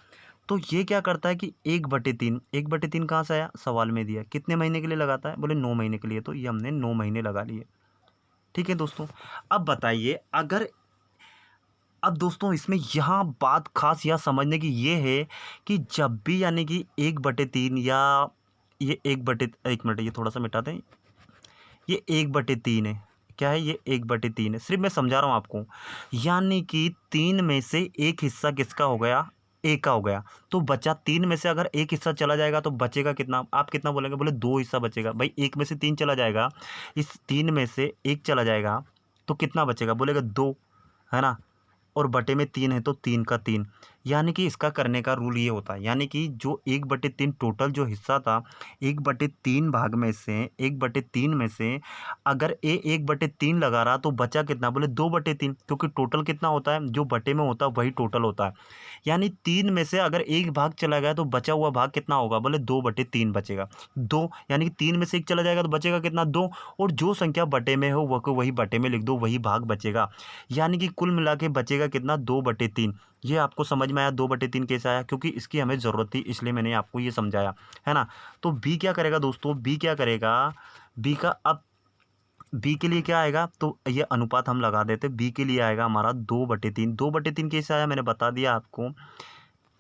तो ये क्या करता है कि 1/3, 1/3 कहाँ से आया, सवाल में दिया कितने महीने के लिए लगाता है, बोले 9 महीने के लिए, तो ये हमने 9 महीने लगा लिए। ठीक है दोस्तों, अब बताइए, अगर अब दोस्तों इसमें यहाँ बात खास यह समझने की ये है कि जब भी, यानी कि 1/3 या ये 1 मिनट, ये थोड़ा सा मिटा दें, ये 1/3 है, क्या है, ये 1/3 है, सिर्फ मैं समझा रहा हूँ आपको। यानी कि 3 में से एक हिस्सा किसका हो गया, ए का हो गया। तो बचा 3 में से अगर एक हिस्सा चला जाएगा तो बचेगा कितना, आप कितना बोलेंगे, बोले 2 हिस्सा बचेगा। भाई 1 में से 3 चला जाएगा, इस 3 में से 1 चला जाएगा तो कितना बचेगा, बोलेगा 2, है ना। और बटे में 3 है तो 3 का 3। यानी कि इसका करने का रूल ये होता है, यानी कि जो 1/3 टोटल जो हिस्सा था, 1/3 भाग में से 1/3 में से अगर ए 1/3 लगा रहा तो बचा कितना, बोले 2/3, क्योंकि टोटल कितना होता है, जो बटे में होता है वही टोटल होता है। यानी 3 में से अगर एक भाग चला गया तो बचा हुआ भाग कितना होगा, बोले 2/3 बचेगा। 2, यानी कि 3 में से एक चला जाएगा तो बचेगा कितना, 2। और जो संख्या बटे में हो वह को वही बटे में लिख दो, वही भाग बचेगा। यानी कि कुल मिला के बचेगा कितना, 2/3। ये आपको समझ में आया 2/3 कैसे आया, क्योंकि इसकी हमें ज़रूरत थी इसलिए मैंने आपको ये समझाया, है ना। तो बी क्या करेगा दोस्तों, बी क्या करेगा, बी का अब बी के लिए क्या आएगा, तो ये अनुपात हम लगा देते, बी के लिए आएगा हमारा 2/3। 2/3 कैसे आया मैंने बता दिया आपको,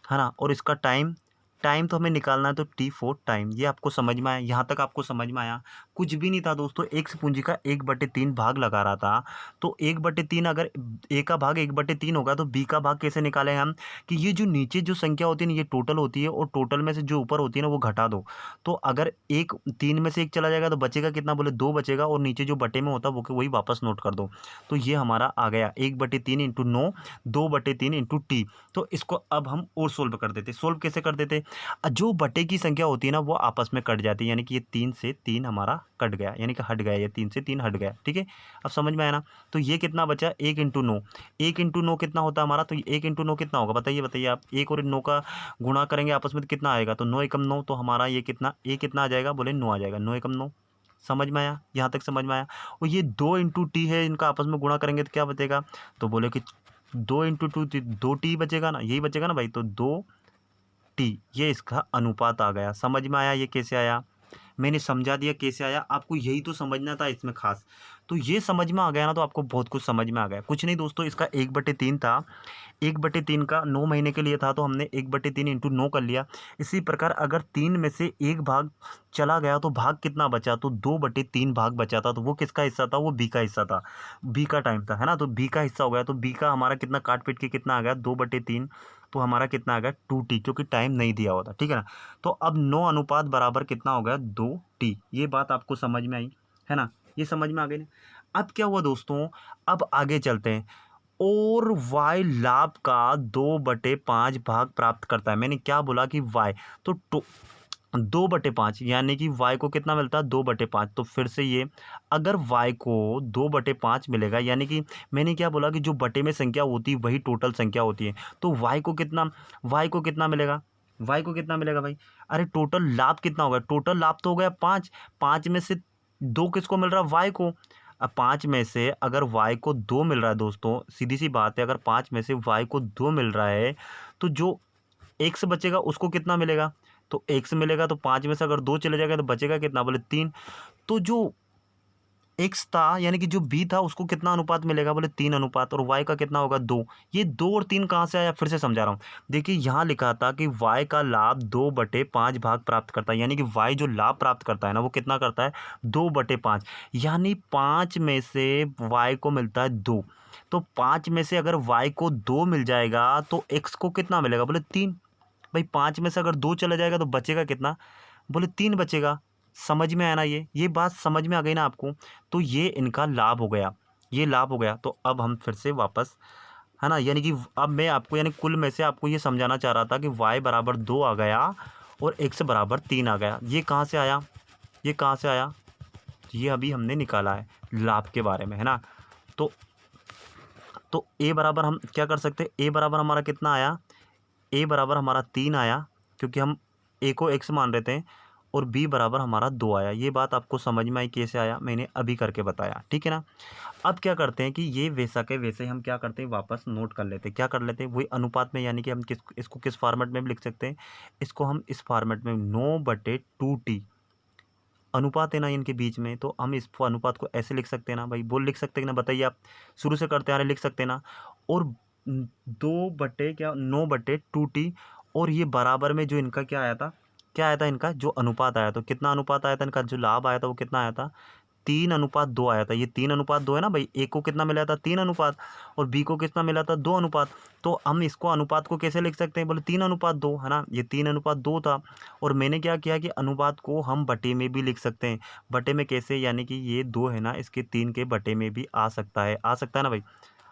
है ना। और इसका टाइम, टाइम तो हमें निकालना है, तो T4 टाइम। ये आपको समझ में आया, यहाँ तक आपको समझ में आया। कुछ भी नहीं था दोस्तों, एक्स पूंजी का 1/3 भाग लगा रहा था। तो 1/3 अगर ए का भाग 1/3 होगा तो बी का भाग कैसे निकालें हम, कि ये जो नीचे जो संख्या होती है ना ये टोटल होती है, और टोटल में से जो ऊपर होती है ना वो घटा दो। तो अगर एक 3 में से एक चला जाएगा तो बचेगा कितना, बोले 2 बचेगा, और नीचे जो बटे में होता है वो वही वापस नोट कर दो। तो ये हमारा आ गया 1/3 इंटू 9, 2/3 इंटू टी। तो इसको अब हम और सोल्व कर देते। सोल्व कैसे कर देते, जो बटे की संख्या होती है ना वो आपस में कट जाती है, यानी कि ये 3 से 3 हमारा कट गया, यानी कि हट गया, ये 3 से 3 हट गया। ठीक है, अब समझ में आया ना। तो ये कितना बचा, 1/9। 1/9 कितना होता है हमारा, तो 1/9 कितना होगा, बताइए बताइए आप। 1 और 9 का गुणा करेंगे आपस में तो कितना आएगा, तो 9 एकम 9, तो हमारा ये कितना आ जाएगा, बोले 9 आ जाएगा, 9 एकम 9। समझ में आया, यहाँ तक समझ में आया। और ये 2 इंटू टी है, इनका आपस में गुणा करेंगे तो क्या बचेगा, तो बोले कि 2 इंटू 2, 2 टी बचेगा ना, यही बचेगा ना भाई, तो 2 टी, ये इसका अनुपात आ गया। समझ में आया ये कैसे आया, मैंने समझा दिया कैसे आया, आपको यही तो समझना था इसमें खास। तो ये समझ में आ गया ना, तो आपको बहुत कुछ समझ में आ गया। कुछ नहीं दोस्तों, इसका 1/3 था, 1/3 का 9 महीने के लिए था, तो हमने 1/3 इंटू 9 कर लिया। इसी प्रकार अगर 3 में से एक भाग चला गया तो भाग कितना बचा, तो 2/3 भाग बचा था, तो वो किसका हिस्सा था, वो बी का हिस्सा था, बी का टाइम था, है ना। तो बी का हिस्सा हो गया, तो बी का हमारा कितना काट पीट के कितना आ गया, 2/3। तो हमारा कितना आ गया, 2T, क्योंकि टाइम नहीं दिया होता। ठीक है ना। तो अब 9 अनुपात बराबर कितना हो गया, 2T। ये बात आपको समझ में आई, है ना, ये समझ में आ गई ना। अब क्या हुआ दोस्तों, अब आगे चलते हैं। और वाई लाभ का 2/5 भाग प्राप्त करता है। मैंने क्या बोला कि वाई, तो 2/5, यानी कि वाई को कितना मिलता है, 2/5। तो फिर से ये, अगर वाई को 2/5 मिलेगा, यानी कि मैंने क्या बोला कि जो बटे में संख्या होती है वही टोटल संख्या होती है। तो वाई को कितना मिलेगा, वाई को कितना मिलेगा भाई, अरे टोटल लाभ कितना होगा, टोटल लाभ तो हो गया 5। 5 में से 2 किसको मिल रहा है, वाई को। अब 5 में से अगर वाई को 2 मिल रहा है दोस्तों, सीधी सी बात है, अगर 5 में से वाई को 2 मिल रहा है तो जो एक्स बचेगा उसको कितना मिलेगा, तो एक्स मिलेगा। तो 5 में से अगर 2 चले जाएगा तो बचेगा कितना, बोले 3। तो जो एक्स था यानी कि जो बी था उसको कितना अनुपात मिलेगा, बोले 3 अनुपात, और वाई का कितना होगा 2। ये 2 और 3 कहाँ से आया, फिर से समझा रहा हूँ। देखिए यहाँ लिखा था कि वाई का लाभ 2/5 भाग प्राप्त करता है, यानी कि वाई जो लाभ प्राप्त करता है ना वो कितना करता है 2/5, यानी 5 में से वाई को मिलता है 2। तो 5 में से अगर वाई को 2 मिल जाएगा तो एक्स को कितना मिलेगा, बोले 3। भाई 5 में से अगर 2 चला जाएगा तो बचेगा कितना, बोले 3 बचेगा। समझ में आया ना, ये बात समझ में आ गई ना आपको। तो ये इनका लाभ हो गया, ये लाभ हो गया। तो अब हम फिर से वापस, है ना, यानी कि अब मैं आपको यानी कुल में से आपको ये समझाना चाह रहा था कि y बराबर 2 आ गया और x बराबर 3 आ गया। ये कहाँ से आया, ये कहाँ से आया, ये अभी हमने निकाला है लाभ के बारे में, है ना। तो a बराबर हम क्या कर सकते हैं, a बराबर हमारा कितना आया, a बराबर हमारा 3 आया, क्योंकि हम a को x मान रहे थे, और b बराबर हमारा 2 आया। ये बात आपको समझ में आई कैसे आया, मैंने अभी करके बताया, ठीक है ना। अब क्या करते हैं कि ये वैसा के वैसे हम क्या करते हैं, वापस नोट कर लेते हैं। क्या कर लेते हैं, वही अनुपात में, यानी कि हम इसको किस फॉर्मेट में भी लिख सकते हैं, इसको हम इस फॉर्मेट में 9/2t अनुपात है ना इनके बीच में, तो हम इस अनुपात को ऐसे लिख सकते हैं ना भाई, बोल लिख सकते हैं ना, बताइए आप, शुरू से करते आ रहे, लिख सकते हैं ना। और 9/2t, और ये बराबर में जो इनका क्या आया था, क्या आया था, इनका जो अनुपात आया, तो कितना अनुपात आया था, इनका जो लाभ आया था वो कितना आया था, 3:2 आया था। ये 3:2 है ना भाई, ए को कितना मिला था 3 अनुपात, और बी को कितना मिला था 2 अनुपात। तो हम इसको अनुपात को कैसे लिख सकते हैं, बोले 3:2, है ना, ये 3:2 था। और मैंने क्या किया कि अनुपात को हम बटे में भी लिख सकते हैं। बटे में कैसे, यानी कि ये 2 है ना, इसके 3 के बटे में भी आ सकता है, आ सकता है ना भाई,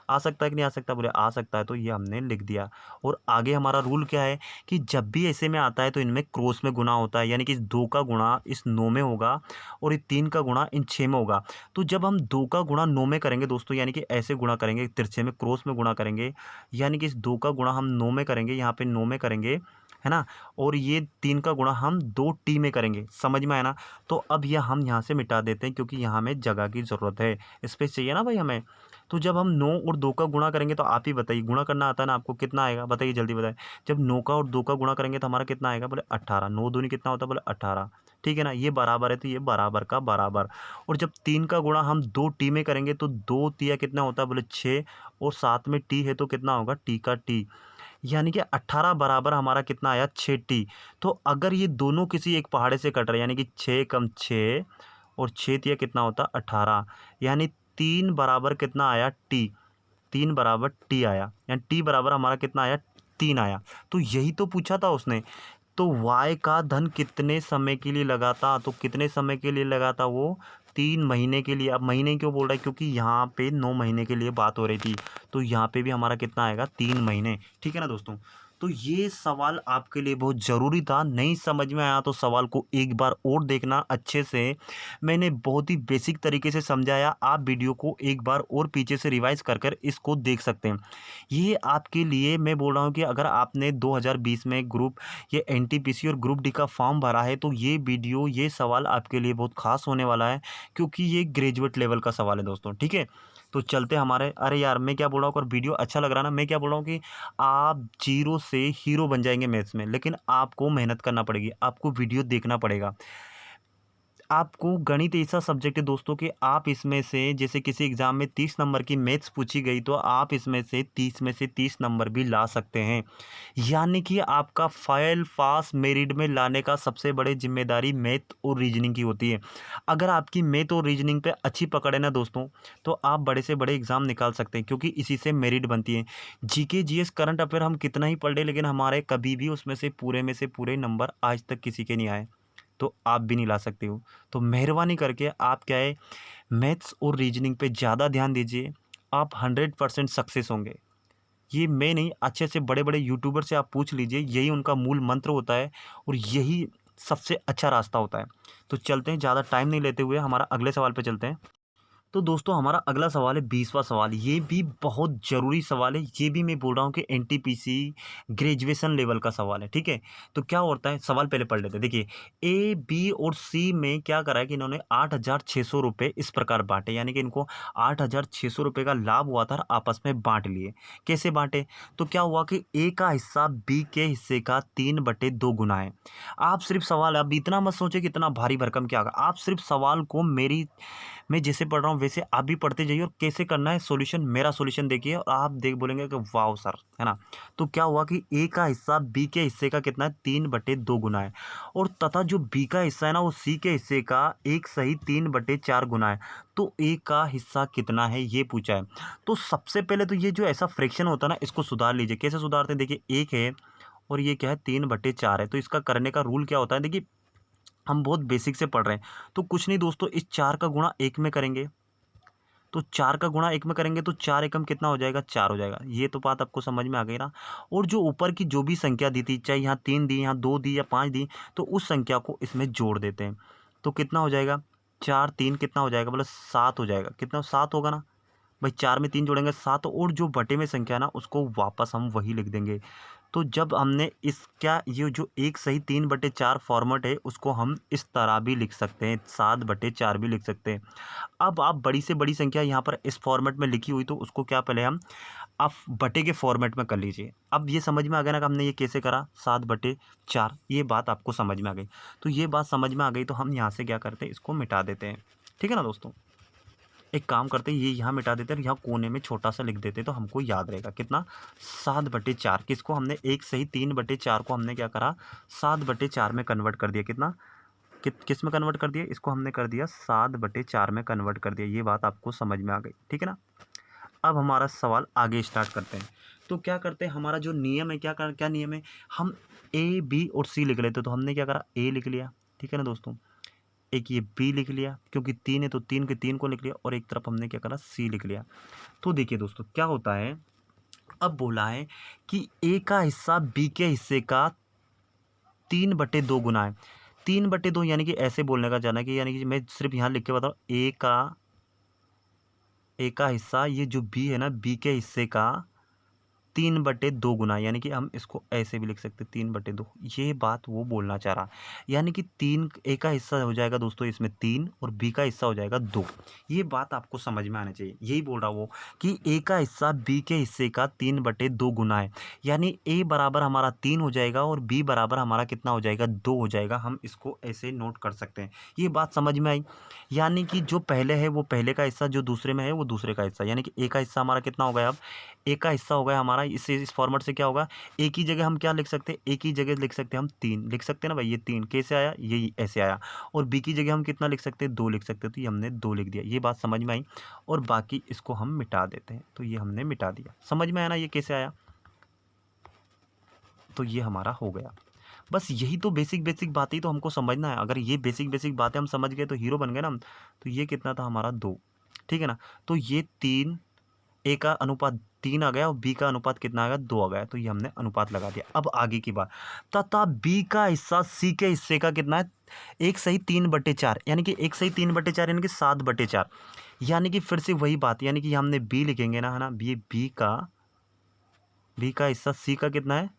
आ सकता है कि नहीं आ सकता, बोले आ सकता है, तो ये हमने लिख दिया। और आगे हमारा रूल क्या है कि जब भी ऐसे में आता है तो इनमें क्रॉस में गुणा होता है, यानी कि इस 2 का गुणा इस 9 में होगा और ये 3 का गुणा इन 6 में होगा। तो जब हम 2 का गुणा 9 में करेंगे दोस्तों, यानी कि ऐसे गुणा करेंगे, तिरछे में क्रॉस में गुणा करेंगे, यानी कि इस 2 का गुणा हम 9 में करेंगे, यहाँ पे 9 में करेंगे, है ना, और ये 3 का गुणा हम 2t में करेंगे। समझ में आया ना। तो अब यह हम यहाँ से मिटा देते हैं, क्योंकि यहाँ हमें जगह की ज़रूरत है, स्पेस चाहिए ना भाई हमें। तो जब हम 9 और 2 का गुणा करेंगे, तो आप ही बताइए, गुणा करना आता है ना आपको, कितना आएगा बताइए, जल्दी बताइए। जब 9 का और 2 का गुणा करेंगे तो हमारा कितना आएगा, बोले 18। 9 दूनी कितना होता है, बोले 18, ठीक है ना। ये बराबर है, तो ये बराबर का बराबर। और जब 3 का गुणा हम 2t में करेंगे तो 2 तिया कितना होता है, बोले 6, और साथ में t है तो कितना होगा, t का t, यानी कि 18 बराबर हमारा कितना आया, 6t। तो अगर ये दोनों किसी एक पहाड़े से कट रहे हैं, यानी कि 6 कम 6 और 6 तिया कितना होता 18, यानी 3 बराबर कितना आया, टी, 3 बराबर टी आया, यानी टी बराबर हमारा कितना आया, 3 आया। तो यही तो पूछा था उसने। तो y का धन कितने समय के लिए लगा था, तो कितने समय के लिए लगा था वो, 3 महीने के लिए। अब महीने क्यों बोल रहा है, क्योंकि यहाँ पे 9 महीने के लिए बात हो रही थी, तो यहाँ पे भी हमारा कितना आएगा, 3 महीने, ठीक है ना दोस्तों। तो ये सवाल आपके लिए बहुत ज़रूरी था, नहीं समझ में आया तो सवाल को एक बार और देखना अच्छे से। मैंने बहुत ही बेसिक तरीके से समझाया, आप वीडियो को एक बार और पीछे से रिवाइज कर कर इसको देख सकते हैं। ये आपके लिए मैं बोल रहा हूँ कि अगर आपने 2020 में ग्रुप ये एनटीपीसी और ग्रुप डी का फॉर्म भरा है, तो ये वीडियो ये सवाल आपके लिए बहुत खास होने वाला है, क्योंकि ये ग्रेजुएट लेवल का सवाल है दोस्तों, ठीक है। तो चलते हमारे, अरे यार मैं क्या बोल रहा हूँ, अगर वीडियो अच्छा लग रहा है ना, मैं क्या बोल रहा हूँ कि आप जीरो से हीरो बन जाएंगे मैथ्स में, लेकिन आपको मेहनत करना पड़ेगी, आपको वीडियो देखना पड़ेगा। आपको गणित ऐसा सब्जेक्ट है दोस्तों कि आप इसमें से, जैसे किसी एग्ज़ाम में 30 नंबर की मैथ्स पूछी गई, तो आप इसमें से 30 में से 30 नंबर भी ला सकते हैं। यानी कि आपका फाइल पास मेरिट में लाने का सबसे बड़ी जिम्मेदारी मैथ और रीजनिंग की होती है। अगर आपकी मैथ और रीजनिंग पे अच्छी पकड़ है ना दोस्तों, तो आप बड़े से बड़े एग्ज़ाम निकाल सकते हैं, क्योंकि इसी से मेरिट बनती है। जीके जीएस करंट अफेयर हम कितना ही पढ़ लें, लेकिन हमारे कभी भी उसमें से पूरे नंबर आज तक किसी के नहीं आए, तो आप भी नहीं ला सकते हो। तो मेहरबानी करके आप क्या है, मैथ्स और रीजनिंग पे ज़्यादा ध्यान दीजिए, आप 100% सक्सेस होंगे। ये मैं नहीं, अच्छे से बड़े बड़े यूट्यूबर से आप पूछ लीजिए, यही उनका मूल मंत्र होता है और यही सबसे अच्छा रास्ता होता है। तो चलते हैं, ज़्यादा टाइम नहीं लेते हुए हमारा अगले सवाल पे चलते हैं। तो दोस्तों हमारा अगला सवाल है 20वां सवाल। ये भी बहुत ज़रूरी सवाल है। ये भी मैं बोल रहा हूँ कि एनटीपीसी ग्रेजुएशन लेवल का सवाल है, ठीक है। तो क्या होता है, सवाल पहले पढ़ लेते हैं। देखिए, ए बी और सी में क्या करा है कि इन्होंने 8,600 रुपये इस प्रकार बांटे, यानी कि इनको 8,600 रुपये का लाभ हुआ था और आपस में बांट लिए। कैसे बांटे, तो क्या हुआ कि ए का हिस्सा बी के हिस्से का 3/2 गुना है। आप सिर्फ सवाल, अब इतना मत सोचे कि इतना भारी भरकम क्या होगा। आप सिर्फ सवाल को मैं जैसे पढ़ रहा हूँ वैसे आप भी पढ़ते जाइए, और कैसे करना है सॉल्यूशन, मेरा सॉल्यूशन देखिए और आप देख बोलेंगे कि वाह सर, है ना। तो क्या हुआ कि ए का हिस्सा बी के हिस्से का कितना है, 3/2 गुना है, और तथा जो बी का हिस्सा है ना वो सी के हिस्से का 1 सही 3/4 गुना है। तो ए का हिस्सा कितना है ये पूछा है। तो सबसे पहले तो ये जो ऐसा फ्रैक्शन होता है ना, इसको सुधार लीजिए। कैसे सुधारते हैं, देखिए 1 है और ये क्या है 3/4 है। तो इसका करने का रूल क्या होता है, देखिए हम बहुत बेसिक से पढ़ रहे हैं। तो कुछ नहीं दोस्तों, इस 4 का गुणा 1 में करेंगे, तो 4 का गुणा 1 में करेंगे तो 4 एकम कितना हो जाएगा, 4 हो जाएगा। ये तो बात आपको समझ में आ गई ना। और जो ऊपर की जो भी संख्या दी थी, चाहे यहाँ 3 दी, यहाँ 2 दी या 5 दी, तो उस संख्या को इसमें जोड़ देते हैं। तो कितना हो जाएगा, 4 3 कितना हो जाएगा, मतलब 7 हो जाएगा। कितना, 7 होगा ना भाई। 4 में 3 जोड़ेंगे 7, और जो बटे में संख्या ना उसको वापस हम वही लिख देंगे। तो जब हमने इसका ये जो 1 सही 3/4 फॉर्मेट है, उसको हम इस तरह भी लिख सकते हैं, 7/4 भी लिख सकते हैं। अब आप बड़ी से बड़ी संख्या यहाँ पर इस फॉर्मेट में लिखी हुई, तो उसको क्या पहले हम आप बटे के फॉर्मेट में कर लीजिए। अब ये समझ में आ गया ना कि हमने ये कैसे करा, 7/4, ये बात आपको समझ में आ गई। तो ये बात समझ में आ गई, तो हम यहाँ से क्या करते हैं, इसको मिटा देते हैं। ठीक है ना दोस्तों, एक काम करते हैं, ये यहाँ मिटा देते हैं और यहाँ कोने में छोटा सा लिख देते हैं, तो हमको याद रहेगा कितना, 7/4। किसको हमने 1 सही 3/4 को हमने क्या करा, 7/4 में कन्वर्ट कर दिया। कितना, किस में कन्वर्ट कर दिया, इसको हमने कर दिया 7/4 में कन्वर्ट कर दिया। ये बात आपको समझ में आ गई, ठीक है ना। अब हमारा सवाल आगे स्टार्ट करते हैं। तो क्या करते हैं, हमारा जो नियम है, क्या नियम है, हम ए बी और सी लिख लेते। तो हमने क्या करा, ए लिख लिया, ठीक है ना दोस्तों। एक ये बी लिख लिया, क्योंकि 3 है तो 3 के 3 को लिख लिया, और एक तरफ हमने क्या करा, सी लिख लिया। तो देखिए दोस्तों क्या होता है, अब बोला है कि ए का हिस्सा बी के हिस्से का 3/2 गुना है। 3/2 यानी कि ऐसे बोलने का जाना कि, यानी कि मैं सिर्फ यहाँ लिख के बताऊँ, ए का हिस्सा, ये जो बी है ना, बी के हिस्से का 3/2 गुना, यानी कि हम इसको ऐसे भी लिख सकते 3/2। ये बात वो बोलना चाह रहा, यानी कि 3 ए का हिस्सा हो जाएगा दोस्तों इसमें 3, और बी का हिस्सा हो जाएगा 2। ये बात आपको समझ में आना चाहिए। यही बोल रहा वो कि ए का हिस्सा बी के हिस्से का 3/2 गुना है, यानी ए बराबर हमारा 3 हो जाएगा और बी बराबर हमारा कितना हो जाएगा, 2 हो जाएगा। हम इसको ऐसे नोट कर सकते हैं। ये बात समझ में आई, यानी कि जो पहले है वो पहले का हिस्सा, जो दूसरे में है वो दूसरे का हिस्सा, यानी कि ए का हिस्सा हमारा कितना हो गया, अब ए का हिस्सा हो गया हमारा। इस फॉर्मेट से क्या होगा, ए की जगह हम क्या लिख सकते हैं, ए की जगह लिख सकते हैं हम 3 लिख सकते हैं ना भाई। ये 3 कैसे आया, ये ऐसे आया। और बी की जगह हम कितना लिख सकते हैं, 2 लिख सकते हैं। तो ये हमने 2 लिख दिया। ये बात समझ में आई, और बाकी इसको हम मिटा देते हैं। तो ये हमने मिटा दिया। समझ में आया ना ये कैसे आया। तो ये हमारा हो गया। बस यही तो बेसिक बेसिक बातें ही तो हमको समझना है। अगर ये बेसिक बेसिक बातें हम समझ गए तो हीरो बन गए ना हम। तो ये कितना था हमारा, 2, ठीक है ना। तो ये 3, ए का अनुपात 3 आ गया और बी का अनुपात कितना आ गया, 2 आ गया। तो ये हमने अनुपात लगा दिया। अब आगे की बात, तथा बी का हिस्सा सी के हिस्से का कितना है, 1 सही 3/4, यानी कि 1 सही 3/4 यानी कि 7/4। यानी कि फिर से वही बात, यानी कि हमने बी लिखेंगे ना, है ना। बी का हिस्सा सी का कितना है,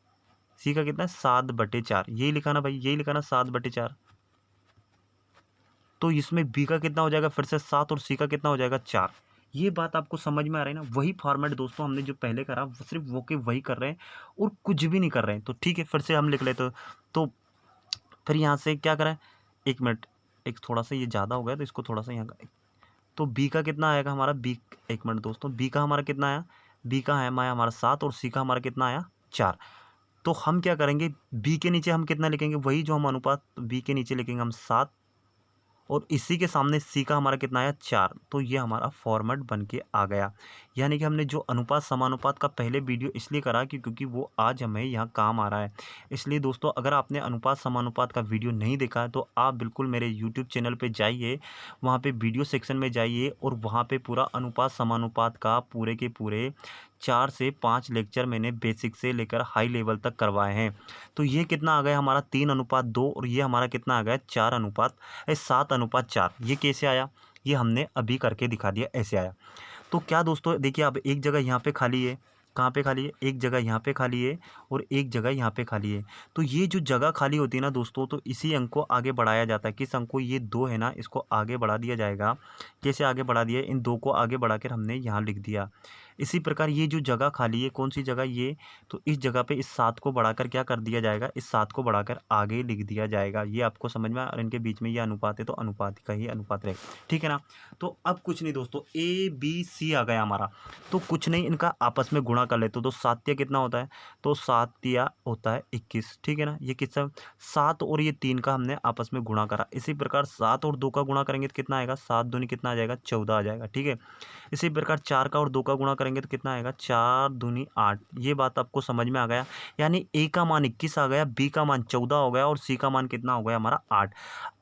सी का कितना है, 7/4। यही लिखा ना भाई, यही लिखा ना 7/4। तो इसमें बी का कितना हो जाएगा, फिर से 7, और सी का कितना हो जाएगा, 4। ये बात आपको समझ में आ रही है ना। वही फॉर्मेट दोस्तों हमने जो पहले करा, सिर्फ वो के वही कर रहे हैं और कुछ भी नहीं कर रहे हैं। तो ठीक है, फिर से हम लिख लेते। तो फिर यहाँ से क्या करें, 1 मिनट, एक थोड़ा सा ये ज़्यादा हो गया तो इसको थोड़ा सा यहाँ का। तो बी का कितना आएगा हमारा, बी, 1 मिनट दोस्तों, बी का हमारा कितना आया, बी का है हमारा 7, और सी का हमारा कितना आया, 4। तो हम क्या करेंगे, बी के नीचे हम कितना लिखेंगे, वही जो हम अनुपात, बी के नीचे लिखेंगे हम 7, और इसी के सामने सी का हमारा कितना आया, 4। तो ये हमारा फॉर्मेट बन के आ गया। यानी कि हमने जो अनुपात समानुपात का पहले वीडियो इसलिए करा कि क्योंकि वो आज हमें यहाँ काम आ रहा है। इसलिए दोस्तों अगर आपने अनुपात समानुपात का वीडियो नहीं देखा है तो आप बिल्कुल मेरे यूट्यूब चैनल पे जाइए, वहाँ पे वीडियो सेक्शन में जाइए, और वहाँ पे पूरा अनुपात समानुपात का पूरे के पूरे 4 से 5 लेक्चर मैंने बेसिक से लेकर हाई लेवल तक करवाए हैं। तो ये कितना आ गया हमारा, 3:2, और ये हमारा कितना आ गया, 7:4। ये कैसे आया, ये हमने अभी करके दिखा दिया, ऐसे आया। तो क्या दोस्तों देखिए, अब एक जगह यहाँ पे खाली है, कहाँ पे खाली है, एक जगह यहाँ पे खाली है और एक जगह यहाँ पे खाली है। तो ये जो जगह खाली होती है ना दोस्तों, तो इसी अंक को आगे बढ़ाया जाता है। किस अंक को? ये 2 है ना, इसको आगे बढ़ा दिया जाएगा। कैसे आगे बढ़ा दिया? इन 2 को आगे बढ़ाकर हमने यहाँ लिख दिया। इसी प्रकार ये जो जगह खाली है, कौन सी जगह? ये। तो इस जगह पे इस 7 को बढ़ाकर क्या कर दिया जाएगा? इस 7 को बढ़ाकर आगे लिख दिया जाएगा। ये आपको समझ में और इनके बीच में ये अनुपात है, तो अनुपात का ही अनुपात रहेगा, ठीक है ना। तो अब कुछ नहीं दोस्तों, ए बी सी आ गया हमारा। तो कुछ नहीं, इनका आपस में गुणा कर लेते। तो 7 तिया कितना होता है? तो 7 तिया होता है 21, ठीक है ना। ये कितना? 7 और ये 3 का हमने आपस में गुणा करा। इसी प्रकार 7 और 2 का गुणा करेंगे तो कितना आएगा? 7 दूनी कितना आ जाएगा? 14 आ जाएगा, ठीक है। इसी प्रकार 4 का और 2 का गुणा करेंगे तो कितना आएगा? 4 दूनी 8। ये बात आपको समझ में आ गया। यानी ए का मान 21 आ गया, बी का मान 14 हो गया और सी का मान कितना हो गया हमारा? 8।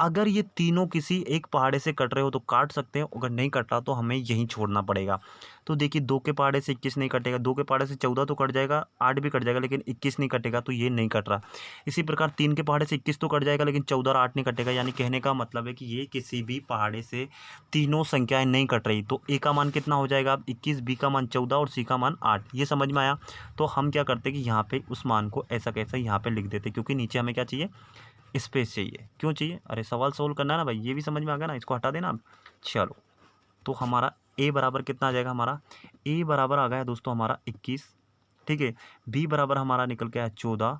अगर ये तीनों किसी एक पहाड़े से कट रहे हो तो काट सकते हैं, अगर नहीं कट रहा तो हमें यहीं छोड़ना पड़ेगा। तो देखिए, 2 के पहाड़े से 21 नहीं कटेगा, 2 के पहाड़े से 14 तो कट जाएगा, 8 भी कट जाएगा, लेकिन 21 नहीं कटेगा, तो ये नहीं कट रहा। इसी प्रकार 3 के पहाड़े से 21 तो कट जाएगा, लेकिन 14 और 8 नहीं कटेगा। यानी कहने का मतलब है कि ये किसी भी पहाड़े से तीनों संख्याएं नहीं कट रही। तो ए का मान कितना हो जाएगा? अब 21, बी का मान 14 और सी का मान 8। ये समझ में आया। तो हम क्या करते हैं कि यहाँ पे उस मान को ऐसा कैसा यहाँ पे लिख देते, क्योंकि नीचे हमें क्या चाहिए? स्पेस चाहिए। क्यों चाहिए? अरे सवाल सोल्व करना है ना भाई, ये भी समझ में आ गया ना, इसको हटा देना अब। चलो, तो हमारा ए बराबर कितना आ जाएगा? हमारा ए बराबर आ गया दोस्तों हमारा 21, ठीक है। बी बराबर हमारा निकल के आया 14,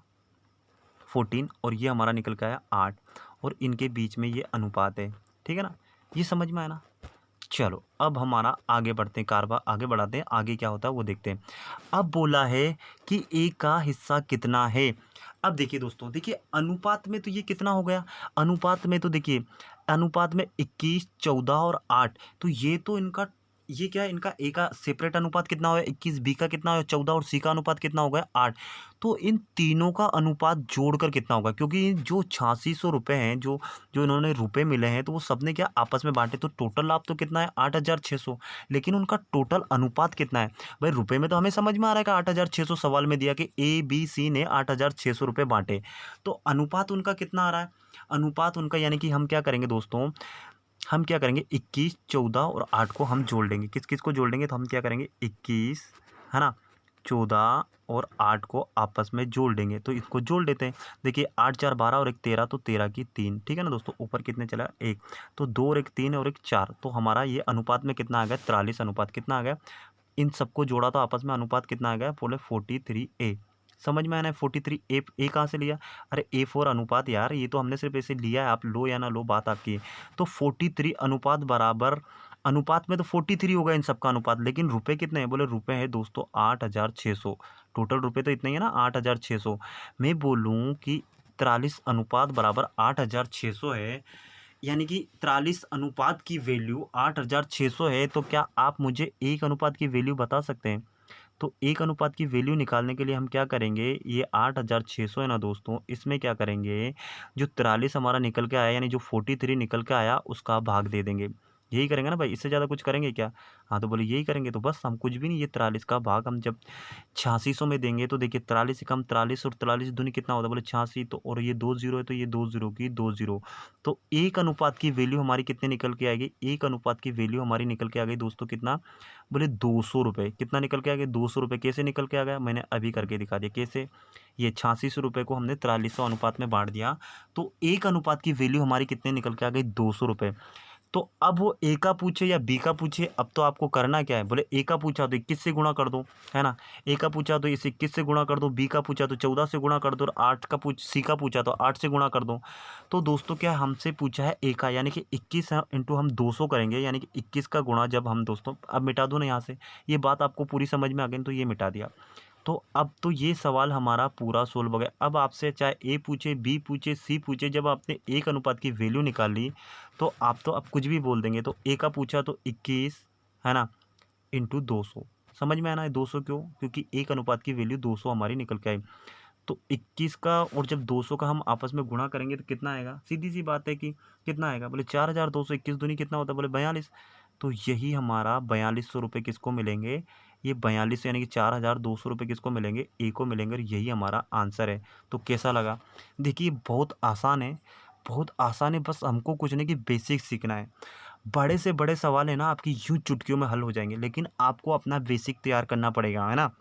14 और ये हमारा निकल के आया 8 और इनके बीच में ये अनुपात है, ठीक है ना। ये समझ में आया ना। चलो, अब हमारा आगे बढ़ते हैं, कारवा आगे बढ़ाते हैं, आगे क्या होता है वो देखते हैं। अब बोला है कि ए का हिस्सा कितना है। अब देखिए दोस्तों, देखिए अनुपात में तो ये कितना हो गया? अनुपात में तो देखिए, अनुपात में 21, 14 और 8, तो ये तो इनका, ये क्या है? इनका ए का सेपरेट अनुपात कितना हो गया? 21, बी का कितना हो? 14 और सी का अनुपात कितना हो गया? 8। तो इन तीनों का अनुपात जोड़कर कितना होगा? क्योंकि जो 8600 रुपये हैं, जो जो इन्होंने रुपए मिले हैं, तो वो सबने क्या आपस में बांटे। तो टोटल लाभ तो कितना है? 8600। लेकिन उनका टोटल अनुपात कितना है? भाई रुपए में तो हमें समझ में आ रहा है कि 8600 सवाल में दिया कि ए बी सी ने 8600 रुपये बांटे। तो अनुपात उनका कितना आ रहा है? अनुपात उनका, यानी कि हम क्या करेंगे दोस्तों, हम क्या करेंगे? 21, 14 और 8 को हम जोड़ देंगे। किस किस को जोड़ देंगे? तो हम क्या करेंगे? 21, है ना, 14 और 8 को आपस में जोड़ देंगे। तो इसको जोड़ देते हैं। देखिए 8 4 12 और 1 13, तो 13 की 3, ठीक है ना दोस्तों। ऊपर कितने चला? 1। तो 2 और 1 3 और 1 4। तो हमारा ये अनुपात में कितना आ गया? 43 अनुपात कितना आ गया? इन सबको जोड़ा तो आपस में अनुपात कितना आ गया? बोले 43A। समझ में आया ना? 43A, ए कहाँ से लिया? अरे ए फॉर अनुपात यार, ये तो हमने सिर्फ ऐसे लिया है, आप लो या ना लो बात आपकी है। तो 43 अनुपात बराबर, अनुपात में तो 43 होगा इन सबका अनुपात, लेकिन रुपए कितने हैं? बोले रुपए है दोस्तों 8600। टोटल रुपए तो इतने ही है ना, 8600। मैं बोलूँ कि 43 अनुपात बराबर 8600 है, यानी कि 43 अनुपात की वैल्यू 8600 है। तो क्या आप मुझे एक अनुपात की वैल्यू बता सकते हैं? तो एक अनुपात की वैल्यू निकालने के लिए हम क्या करेंगे? ये 8600 है ना दोस्तों, इसमें क्या करेंगे? जो 43 हमारा निकल के आया, यानी जो 43 निकल के आया, उसका भाग दे देंगे। यही करेंगे ना भाई, इससे ज़्यादा कुछ करेंगे क्या? हाँ, तो बोले यही करेंगे। तो बस हम कुछ भी नहीं, ये 43 का भाग हम जब 8600 में देंगे तो देखिए 43 से कम 43 और 43 दूनी कितना होता है? बोले 86। तो और ये 2 जीरो है, तो ये 2 जीरो की 2 जीरो। तो एक अनुपात की वैल्यू हमारी कितने निकल के आएगी? एक अनुपात की वैल्यू हमारी निकल के आ गई दोस्तों कितना? बोले 200 रुपये। कितना निकल के आ गया? 200 रुपये। कैसे निकल के आ गया? मैंने अभी करके दिखा दिया कैसे। ये 8600 रुपये को हमने 4300 अनुपात में बांट दिया, तो एक अनुपात की वैल्यू हमारी कितने निकल के आ गई? 200 रुपये। तो अब वो ए का पूछे या बी का पूछे, अब तो आपको करना क्या है? बोले ए का पूछा तो 21 से गुणा कर दो, है ना। ए का पूछा तो इस 21 से गुणा कर दो, बी का पूछा तो 14 से गुणा कर दो, और 8 का सी का पूछा तो 8 से गुणा कर दो। तो दोस्तों क्या हमसे पूछा है ए का, यानी कि 21 इंटू हम 200 करेंगे, यानी कि 21 का गुणा जब हम दोस्तों, अब मिटा दो ना यहाँ से। ये बात आपको पूरी समझ में आ गई, तो ये मिटा दिया। तो अब तो ये सवाल हमारा पूरा सोल्व हो गया। अब आपसे चाहे ए पूछे, बी पूछे, सी पूछे, जब आपने एक अनुपात की वैल्यू निकाल ली, तो आप तो अब कुछ भी बोल देंगे। तो ए का पूछा तो 21, है ना, इंटू 200। समझ में आना है 200 क्यों? क्योंकि एक अनुपात की वैल्यू 200 हमारी निकल के आई। तो 21 का और जब 200 का हम आपस में गुणा करेंगे तो कितना आएगा? सीधी सी बात है कि कितना आएगा? बोले 4200। 21 दूनी कितना होता है? बोले 42। तो यही हमारा 4200 रुपये किसको मिलेंगे? ये 42, यानी कि 4200 रुपये किसको मिलेंगे? ए को मिलेंगे, और यही हमारा आंसर है। तो कैसा लगा? देखिए बहुत आसान है, बहुत आसान है, बस हमको कुछ नहीं कि बेसिक सीखना है। बड़े से बड़े सवाल है ना आपकी यूँ चुटकियों में हल हो जाएँगे, लेकिन आपको अपना बेसिक तैयार करना पड़ेगा, है ना?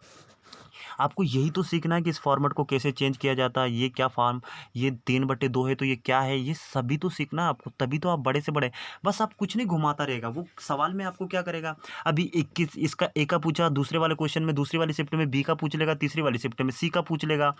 आपको यही तो सीखना है कि इस फॉर्मेट को कैसे चेंज किया जाता है, ये क्या फॉर्म, ये 3/2 है तो ये क्या है, ये सभी तो सीखना है आपको, तभी तो आप बड़े से बड़े। बस आप कुछ नहीं घुमाता रहेगा, वो सवाल में आपको क्या करेगा, अभी 21 इसका ए का पूछा, दूसरे वाले क्वेश्चन में दूसरी वाली शिफ्ट में बी का पूछ लेगा, तीसरी वाली शिफ्ट में सी का पूछ लेगा,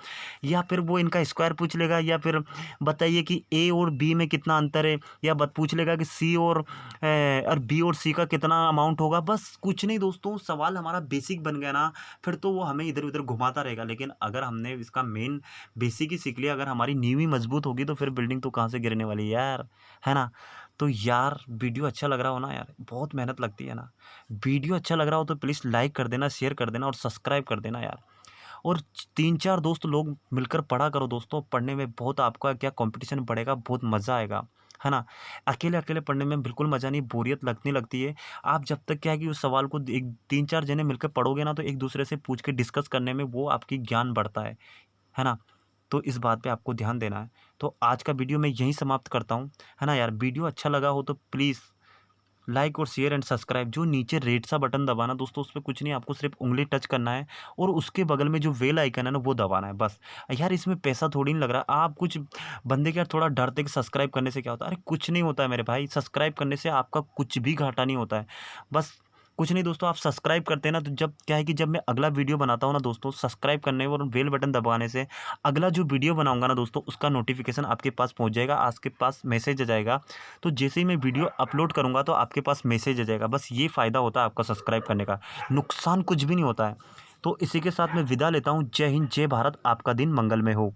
या फिर वो इनका स्क्वायर पूछ लेगा, या फिर बताइए कि ए और बी में कितना अंतर है, या पूछ लेगा कि सी और बी और सी का कितना अमाउंट होगा। बस कुछ नहीं दोस्तों, सवाल हमारा बेसिक बन गया ना, फिर तो वो हमें इधर-उधर घुमाता रहेगा। लेकिन अगर हमने इसका मेन बेसिक ही सीख लिया, अगर हमारी नींव ही मजबूत होगी तो फिर बिल्डिंग तो कहाँ से गिरने वाली है यार, है ना? तो यार वीडियो अच्छा लग रहा हो ना यार, बहुत मेहनत लगती है ना। वीडियो अच्छा लग रहा हो तो प्लीज़ लाइक कर देना, शेयर कर देना और सब्सक्राइब कर देना यार। और 3-4 दोस्त लोग मिलकर पढ़ा करो दोस्तों, पढ़ने में बहुत आपका क्या कॉम्पिटिशन बढ़ेगा, बहुत मज़ा आएगा, है ना? अकेले-अकेले पढ़ने में बिल्कुल मज़ा नहीं, बोरियत लगने लगती है। आप जब तक क्या है कि उस सवाल को एक 3-4 जने मिलकर पढ़ोगे ना, तो एक-दूसरे से पूछ के डिस्कस करने में वो आपकी ज्ञान बढ़ता है ना? तो इस बात पे आपको ध्यान देना है। तो आज का वीडियो मैं यहीं समाप्त करता हूँ, है ना यार? वीडियो अच्छा लगा हो तो प्लीज़ लाइक और शेयर एंड सब्सक्राइब, जो नीचे रेड सा बटन दबाना दोस्तों, उस पे कुछ नहीं, आपको सिर्फ उंगली टच करना है और उसके बगल में जो बेल आइकन है ना वो दबाना है बस। यार इसमें पैसा थोड़ी नहीं लग रहा। आप कुछ बंदे क्या थोड़ा डरते कि सब्सक्राइब करने से क्या होता है, अरे कुछ नहीं होता है मेरे भाई, सब्सक्राइब करने से आपका कुछ भी घाटा नहीं होता है। बस कुछ नहीं दोस्तों, आप सब्सक्राइब करते हैं ना, तो जब क्या है कि जब मैं अगला वीडियो बनाता हूँ ना दोस्तों, सब्सक्राइब करने और बेल बटन दबाने से अगला जो वीडियो बनाऊंगा ना दोस्तों, उसका नोटिफिकेशन आपके पास पहुंच जाएगा, आपके पास मैसेज आ जाएगा। तो जैसे ही मैं वीडियो अपलोड करूँगा तो आपके पास मैसेज आ जाएगा। बस ये फ़ायदा होता है आपका सब्सक्राइब करने का, नुकसान कुछ भी नहीं होता है। तो इसी के साथ मैं विदा लेता हूँ। जय हिंद, जय भारत, आपका दिन मंगलमय हो।